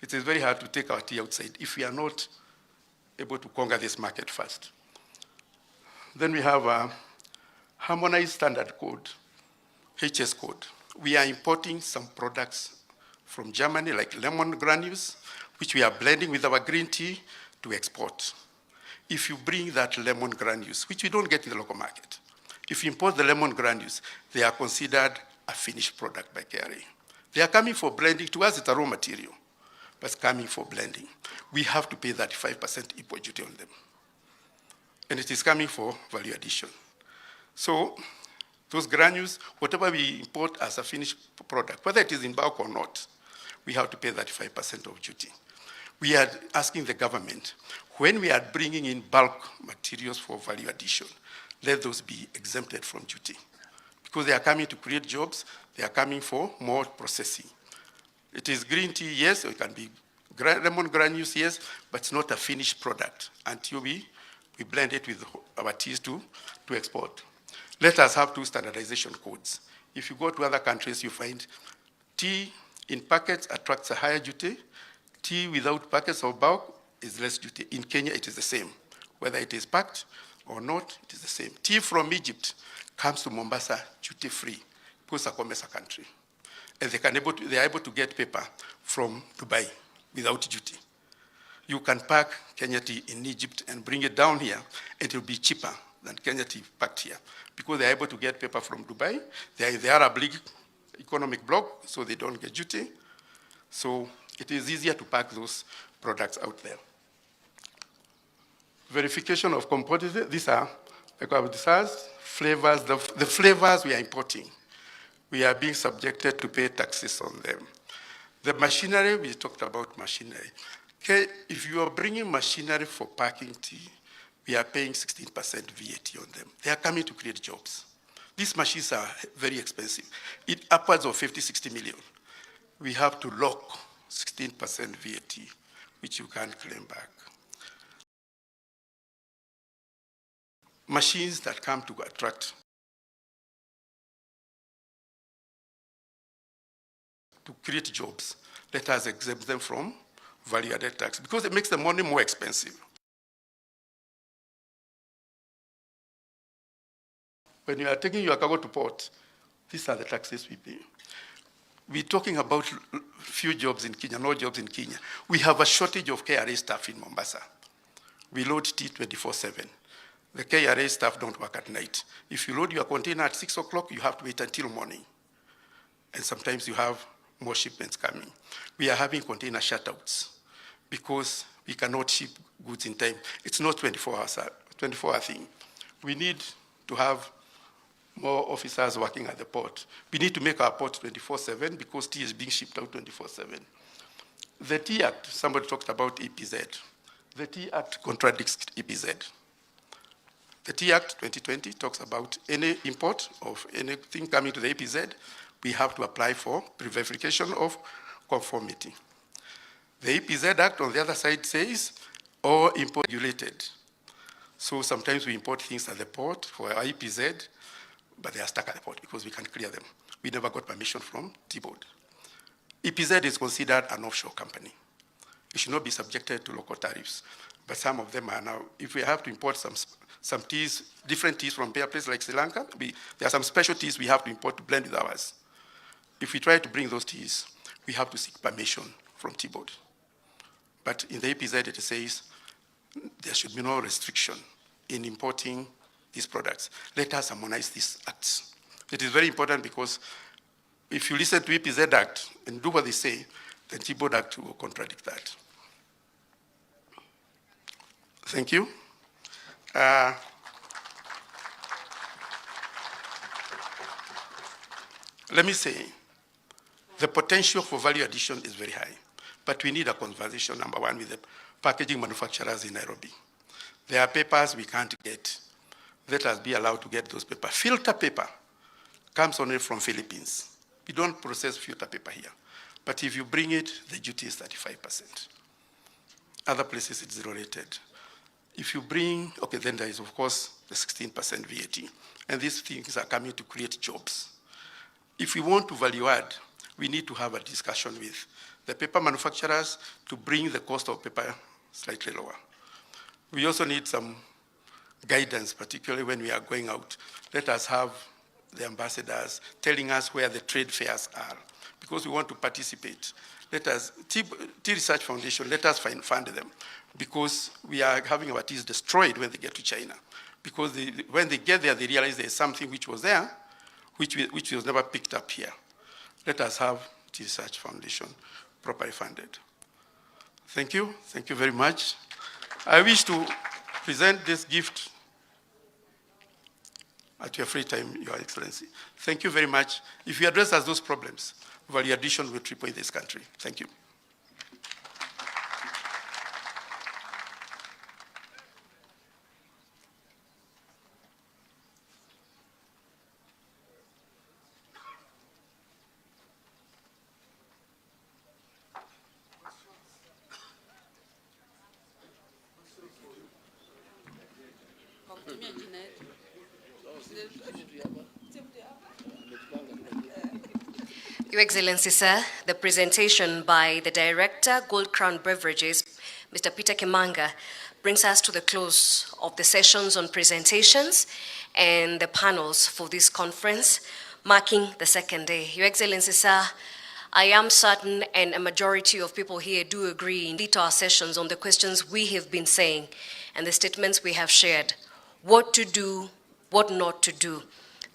It is very hard to take our tea outside if we are not able to conquer this market first. Then we have a harmonized standard code, HS code. We are importing some products from Germany, like lemon granules, which we are blending with our green tea to export. If you bring that lemon granules, which we don't get in the local market, if you import the lemon granules, they are considered a finished product by KRA. They are coming for blending. To us, it's a raw material, but it's coming for blending. We have to pay 35% import duty on them. And it is coming for value addition. So those granules, whatever we import as a finished product, whether it is in bulk or not, we have to pay 35% of duty. We are asking the government, when we are bringing in bulk materials for value addition, let those be exempted from duty. Because they are coming to create jobs, they are coming for more processing. It is green tea, yes, it can be lemon granules, yes, but it's not a finished product until we blend it with our teas to export. Let us have 2 standardization codes. If you go to other countries, you find tea in packets attracts a higher duty. Tea without packets or bulk is less duty. In Kenya, it is the same. Whether it is packed or not, it is the same. Tea from Egypt comes to Mombasa duty-free, because it's a country. And they are able to get paper from Dubai without duty. You can pack Kenya tea in Egypt and bring it down here, and it will be cheaper than Kenya tea packed here, because they are able to get paper from Dubai. They are in the Arab League economic bloc, so they don't get duty. So it is easier to pack those products out there. Verification of compatibility. These are flavors. The flavors we are importing, we are being subjected to pay taxes on them. The machinery, we talked about machinery. Okay, if you are bringing machinery for packing tea, we are paying 16% VAT on them. They are coming to create jobs. These machines are very expensive. Upwards of 50, 60 million. We have to lock 16% VAT, which you can't claim back. machines that come to attract, to create jobs, let us exempt them from value-added tax because it makes the money more expensive. When you are taking your cargo to port, these are the taxes we pay. We're talking about few jobs in Kenya, no jobs in Kenya. We have a shortage of KRA staff in Mombasa. We load tea 24/7. The KRA staff don't work at night. If you load your container at 6 o'clock, you have to wait until morning. And sometimes you have more shipments coming. We are having container shutouts because we cannot ship goods in time. It's not 24-hour thing. We need to have more officers working at the port. We need to make our port 24/7 because tea is being shipped out 24/7. The Tea Act, somebody talked about EPZ. The Tea Act contradicts EPZ. The Tea Act 2020 talks about any import of anything coming to the EPZ, we have to apply for pre-verification of conformity. The EPZ Act on the other side says all import regulated. So sometimes we import things at the port for our EPZ, but they are stuck at the port because we can't clear them. We never got permission from T-Board. EPZ is considered an offshore company. It should not be subjected to local tariffs, but some of them are now. If we have to import some teas, different teas from places like Sri Lanka, there are some special teas we have to import to blend with ours. If we try to bring those teas, we have to seek permission from T-Board. But in the EPZ, it says there should be no restriction in importing these products. Let us harmonize these acts. It is very important because if you listen to EPZ Act and do what they say, the T-Board Act will contradict that. Thank you. Let me say, the potential for value addition is very high, but we need a conversation, number one, with the packaging manufacturers in Nairobi. There are papers we can't get. Let us be allowed to get those papers. Filter paper comes only from Philippines. We don't process filter paper here. But if you bring it, the duty is 35%. Other places it's zero rated. If you bring, okay, then there is of course the 16% VAT. And these things are coming to create jobs. If we want to value add, we need to have a discussion with the paper manufacturers to bring the cost of paper slightly lower. We also need some guidance, particularly when we are going out. Let us have the ambassadors telling us where the trade fairs are, because we want to participate. Let us, Tea Research Foundation, let us fund them, because we are having our teas destroyed when they get to China. Because when they get there, they realize there is something which was there, which was never picked up here. Let us have Tea Research Foundation properly funded. Thank you very much. I wish to present this gift at your free time, Your Excellency. Thank you very much. If you address us those problems, value addition will triple in this country. Thank you. Your Excellency, sir, the presentation by the Director, Gold Crown Beverages, Mr. Peter Kimanga, brings us to the close of the sessions on presentations and the panels for this conference, marking the second day. Your Excellency, sir, I am certain, and a majority of people here do agree, indeed, our sessions on the questions we have been saying and the statements we have shared, what to do, what not to do.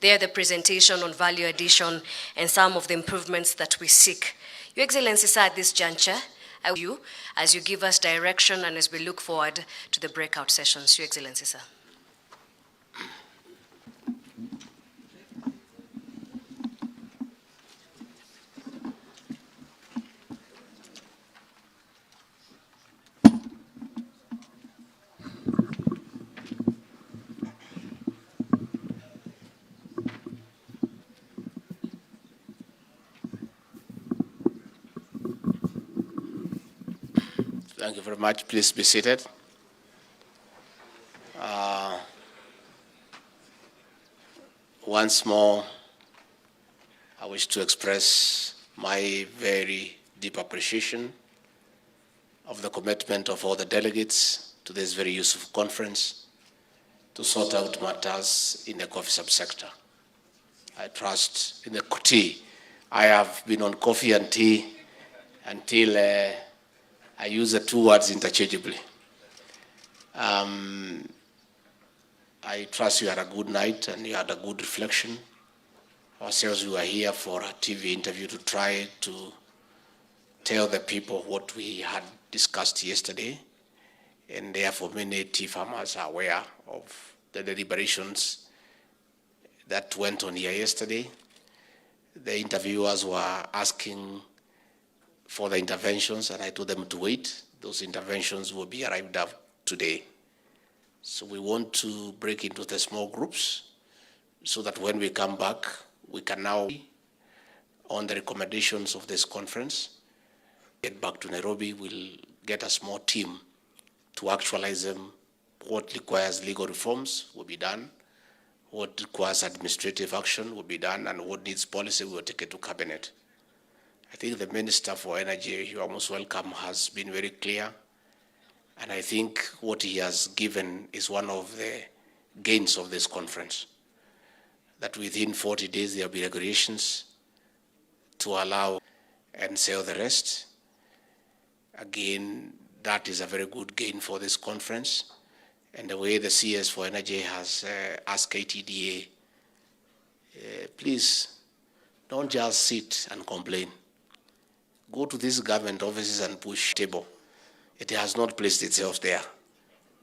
There, the presentation on value addition and some of the improvements that we seek. Your Excellency, sir, at this juncture, I will you as you give us direction and as we look forward to the breakout sessions. Your Excellency, sir. Thank you very much. Please be seated. Once more, I wish to express my very deep appreciation of the commitment of all the delegates to this very useful conference to sort out matters in the coffee subsector. I trust in the tea. I have been on coffee and tea until I use the two words interchangeably. I trust you had a good night and you had a good reflection. Ourselves, we were here for a TV interview to try to tell the people what we had discussed yesterday. And therefore, many tea farmers are aware of the deliberations that went on here yesterday. The interviewers were asking for the interventions, and I told them to wait. Those interventions will be arrived at today. So we want to break into the small groups so that when we come back, we can now, on the recommendations of this conference, get back to Nairobi. We'll get a small team to actualize them. What requires legal reforms will be done. What requires administrative action will be done, and what needs policy will take it to cabinet. I think the Minister for Energy, you are most welcome, has been very clear. And I think what he has given is one of the gains of this conference, that within 40 days there will be regulations to allow and sell the rest. Again, that is a very good gain for this conference. And the way the CS for Energy has asked KTDA, please don't just sit and complain. Go to these government offices and push table. It has not placed itself there.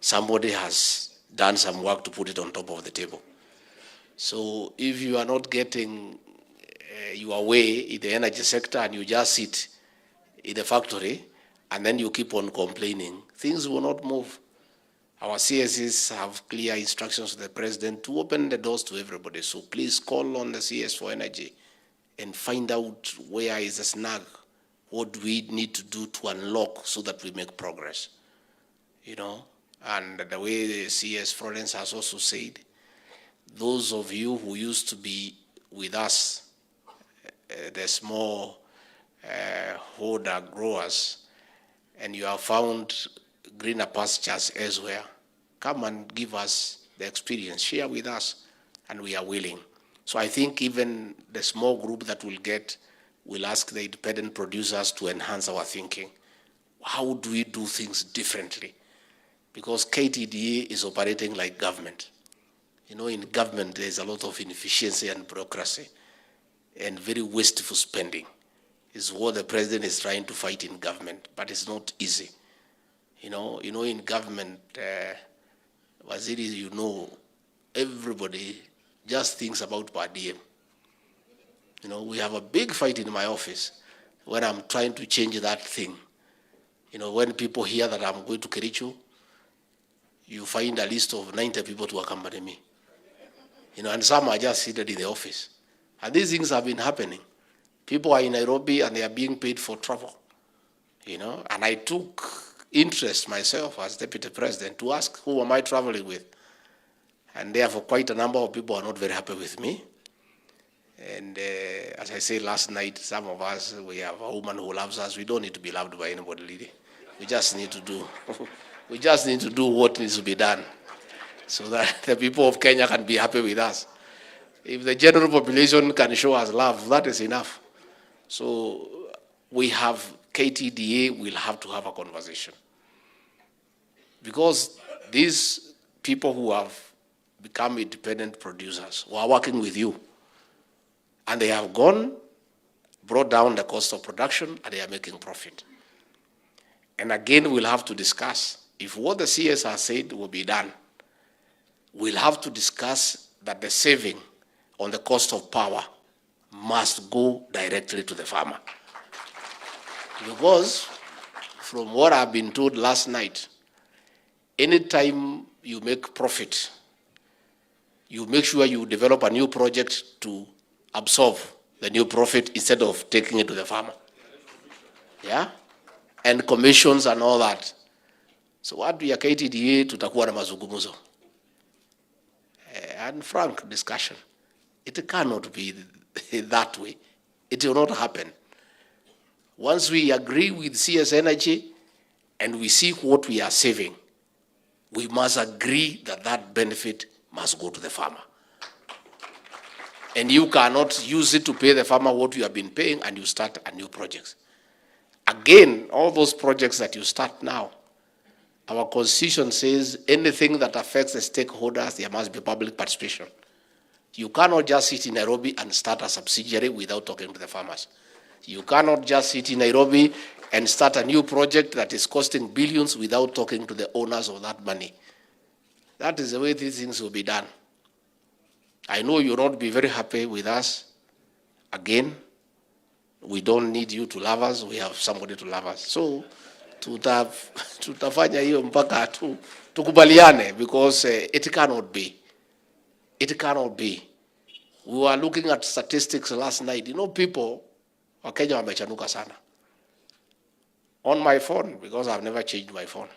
Somebody has done some work to put it on top of the table. So if you are not getting your way in the energy sector and you just sit in the factory and then you keep on complaining, things will not move. Our CSs have clear instructions to the president to open the doors to everybody. So please call on the CS for Energy and find out where is the snag. What do we need to do to unlock so that we make progress? You know, and the way the CS Florence has also said, those of you who used to be with us, the small holder growers, and you have found greener pastures elsewhere, come and give us the experience, share with us, and we are willing. So I think even the small group that will ask the independent producers to enhance our thinking. How do we do things differently? Because KTDA is operating like government. You know, in government, there's a lot of inefficiency and bureaucracy and very wasteful spending. It's what the president is trying to fight in government, but it's not easy. You know, in government, Waziri, you know, everybody just thinks about per diem. You know, we have a big fight in my office when I'm trying to change that thing. You know, when people hear that I'm going to Kericho, you find a list of 90 people to accompany me. You know, and some are just seated in the office. And these things have been happening. People are in Nairobi and they are being paid for travel. You know, and I took interest myself as deputy president to ask who am I traveling with. And therefore quite a number of people are not very happy with me. And as I said last night, some of us, we have a woman who loves us. We don't need to be loved by anybody, really. We just need to do, what needs to be done so that the people of Kenya can be happy with us. If the general population can show us love, that is enough. So we have, KTDA will have to have a conversation. Because these people who have become independent producers, who are working with you, and they have brought down the cost of production, and they are making profit. And again, we'll have to discuss, if what the CS has said will be done, we'll have to discuss that the saving on the cost of power must go directly to the farmer. Because from what I've been told last night, anytime you make profit, you make sure you develop a new project to absorb the new profit instead of taking it to the farmer. Yeah? And commissions and all that. So what we are KTDA tutakuwa na mazungumzo and frank discussion. It cannot be that way. It will not happen. Once we agree with CS Energy and we see what we are saving, we must agree that that benefit must go to the farmer. And you cannot use it to pay the farmer what you have been paying and you start a new project. Again, all those projects that you start now, our constitution says anything that affects the stakeholders, there must be public participation. You cannot just sit in Nairobi and start a subsidiary without talking to the farmers. You cannot just sit in Nairobi and start a new project that is costing billions without talking to the owners of that money. That is the way these things will be done. I know you will not be very happy with us. Again, we don't need you to love us, we have somebody to love us. So, tutafanya hiyo mpaka tukubaliane, because it cannot be. It cannot be. We were looking at statistics last night. You know, people, Wakenya wamechanuka sana. On my phone, because I've never changed my phone,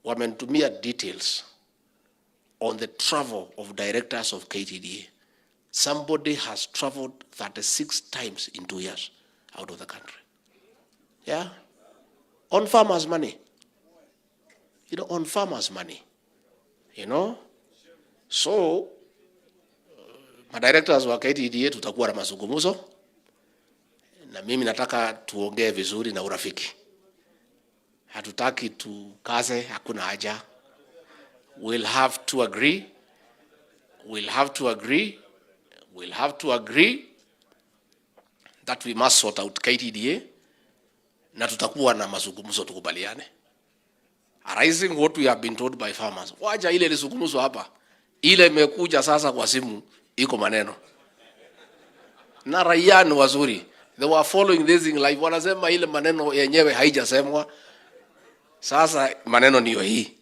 wamenitumia details on the travel of directors of KTDA. Somebody has traveled 36 times in 2 years out of the country. Yeah? On farmers' money. You know, on farmers' money. You know? So, madirectors wa KTDA tutakuwa na mazungumzo, na mimi nataka tuongee vizuri na urafiki. Hatutaki tukaze, hakuna haja. We'll have to agree. We'll have to agree. We'll have to agree that we must sort out KTDA, na tutakuwa na mazungumzo tukubaliane. Arising what we have been told by farmers. Waja ile lizungumzo hapa. Ile imekuja sasa kwa simu, iko maneno. Na raia ni wazuri. They were following this in live. Wanasema ile maneno yenyewe haijasemwa. Sasa maneno niyo hii.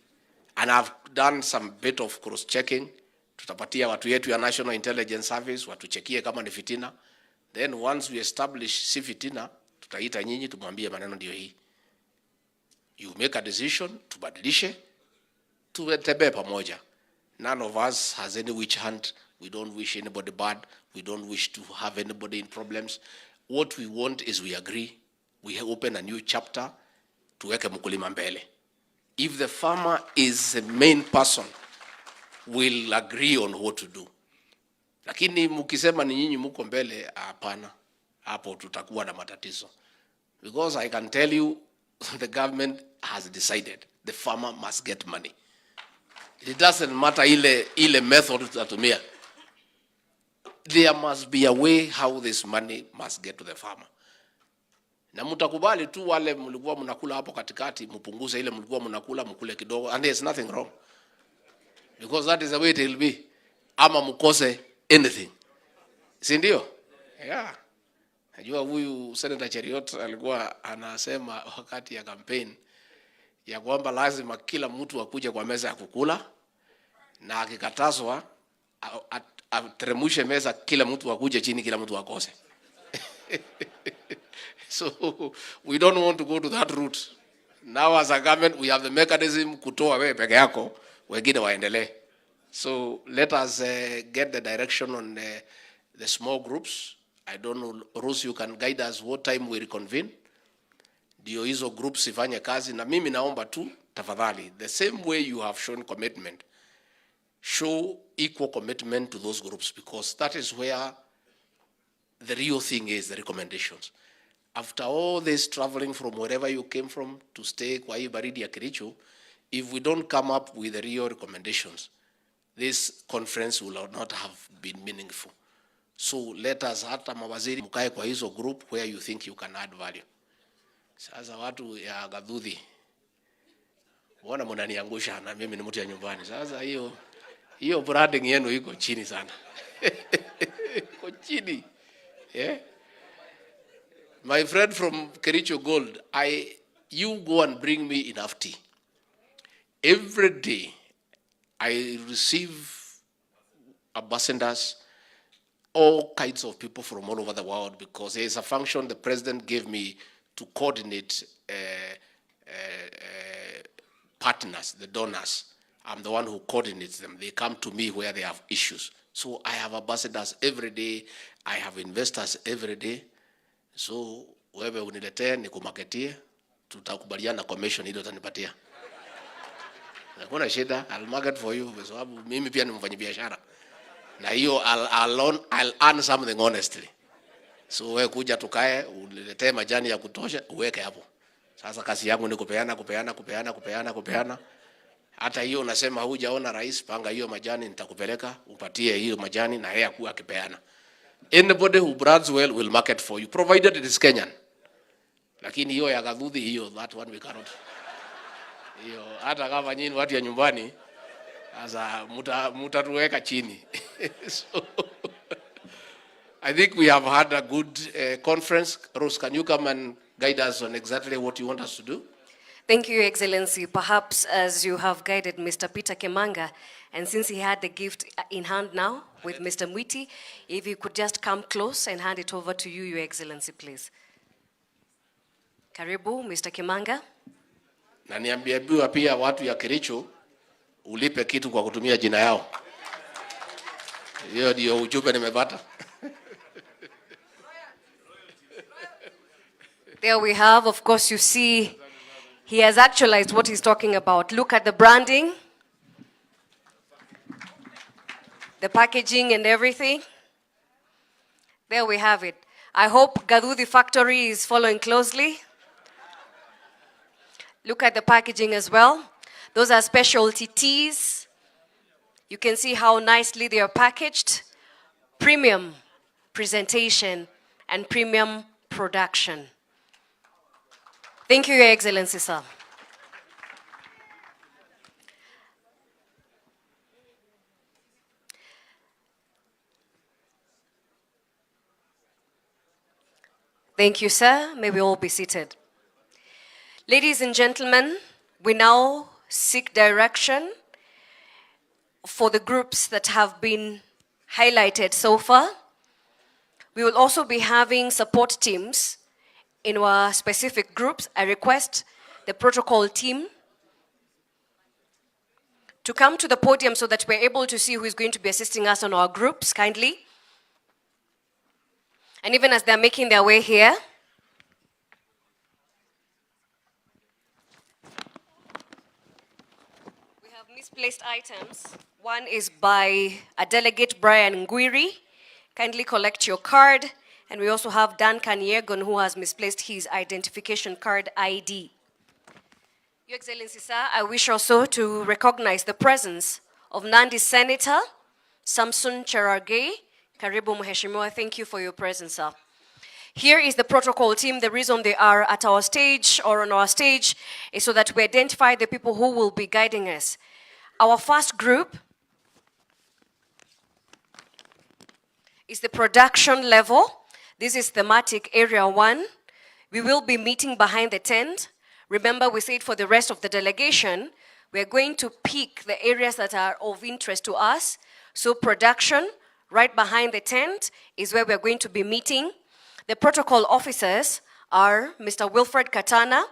And I've done some bit of cross checking. Tutapatia watu yetu ya National Intelligence Service watuchekie kama ni fitina. Then once we establish si fitina, tutaita nyinyi tumwambie maneno ndio hii. You make a decision, tubadilishe, tuwetebe pamoja. None of us has any witch hunt. We don't wish anybody bad. We don't wish to have anybody in problems. What we want is we agree. We open a new chapter, tuweke mkulima mbele. If the farmer is the main person, we'll agree on what to do. Lakini mukisema ni nyinyi muko mbele, hapana. Hapo tutakuwa na matatizo. Because I can tell you, the government has decided the farmer must get money. It doesn't matter ile method tutatumia. There must be a way how this money must get to the farmer. Na mutakubali tu wale mlikuwa mnakula hapo katikati, mpunguze ile mlikuwa mnakula, mkule kidogo, and there's nothing wrong. Because that is the way it will be. Ama mkose anything. Si ndio? Yeah. Najua huyu Senator Cheriot alikuwa anasema wakati ya campaign ya kwamba lazima kila mtu akuje kwa meza ya kukula, na akikatazwa ateremushe meza, kila mtu akuje chini, kila mtu akose. So we don't want to go to that route. Now as a government we have the mechanism kutoa wewe peke yako, wengine waendelee. So let us get the direction on the small groups. I don't know, Rose, you can guide us what time we reconvene. Dio hizo groups ifanye kazi, na mimi naomba tu tafadhali, the same way you have shown commitment, show equal commitment to those groups, because that is where the real thing is, the recommendations. After all this traveling from wherever you came from to stay kwa hii baridi ya Kericho, if we don't come up with the real recommendations, this conference will not have been meaningful. So let us, hata mawaziri mkae kwa hizo group where you think you can add value. Sasa watu ya Gadhudhi, wana mnaniangusha na mimi ni mtu ya nyumbani. Sasa hiyo branding yenu iko chini sana. Iko chini. Yeah? My friend from Kericho Gold, you go and bring me enough tea. Every day I receive ambassadors, all kinds of people from all over the world, because there is a function the president gave me to coordinate partners, the donors. I'm the one who coordinates them. They come to me where they have issues. So I have ambassadors every day. I have investors every day. So wewe uniletee nikumaketie, tutakubaliana commission ile utanipatia. Hakuna shida, I'll market for you kwa sababu mimi pia ni mfanyabiashara. Na hiyo I'll earn something honestly. So wewe kuja tukae, uniletee majani ya kutosha, uweke hapo. Sasa kazi yangu ni kupeana. Hata hiyo unasema hujaona rais, panga hiyo majani nitakupeleka, upatie hiyo majani na yeye akuwa akipeana. Anybody who brands well will market for you, provided it is Kenyan. Lakini hiyo ya Gathudhi hiyo, that one we cannot. Hiyo hata kama nyinyi watu ya nyumbani, sasa mutatuweka chini. So, I think we have had a good conference. Rose, can you come and guide us on exactly what you want us to do? Thank you, Your Excellency. Perhaps as you have guided Mr. Peter Kemanga, and since he had the gift in hand now with Mr. Mwiti, if he could just come close and hand it over to you, Your Excellency, please. Karibu, Mr. Kemanga. Na niambiwa pia watu ya Kericho ulipe kitu kwa kutumia jina yao. Hiyo ndio ujumbe nimepata. There we have, of course, you see, he has actualized what he's talking about. Look at the branding, the packaging and everything. There we have it. I hope Gathudhi factory is following closely. Look at the packaging as well. Those are specialty teas. You can see how nicely they are packaged. Premium presentation and premium production. Thank you, Your Excellency, sir. Thank you, sir. May we all be seated. Ladies and gentlemen, we now seek direction for the groups that have been highlighted so far. We will also be having support teams in our specific groups. I request the protocol team to come to the podium so that we're able to see who is going to be assisting us on our groups, kindly. And even as they're making their way here, we have misplaced items. One is by a delegate, Brian Ngwiri. Kindly collect your card. And we also have Dan Kanyegon, who has misplaced his identification card ID. Your Excellency, sir, I wish also to recognize the presence of Nandi Senator Samson Cherargei. Karibu Mheshimiwa, thank you for your presence, sir. Here is the protocol team. The reason they are at our stage or on our stage is so that we identify the people who will be guiding us. Our first group is the production level. This is thematic area 1. We will be meeting behind the tent. Remember, we said for the rest of the delegation, we're going to pick the areas that are of interest to us. So production, right behind the tent, is where we're going to be meeting. The protocol officers are Mr. Wilfred Katana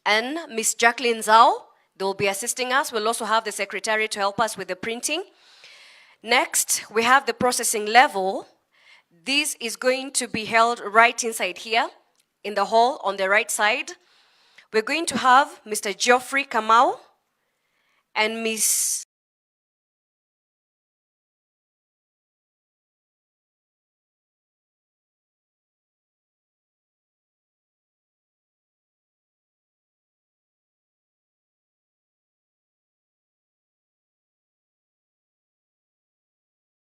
and Ms. Jacqueline Zhao. They will be assisting us. We'll also have the secretary to help us with the printing. Next, we have the processing level. This is going to be held right inside here in the hall on the right side. We're going to have Mr. Geoffrey Kamau and Ms.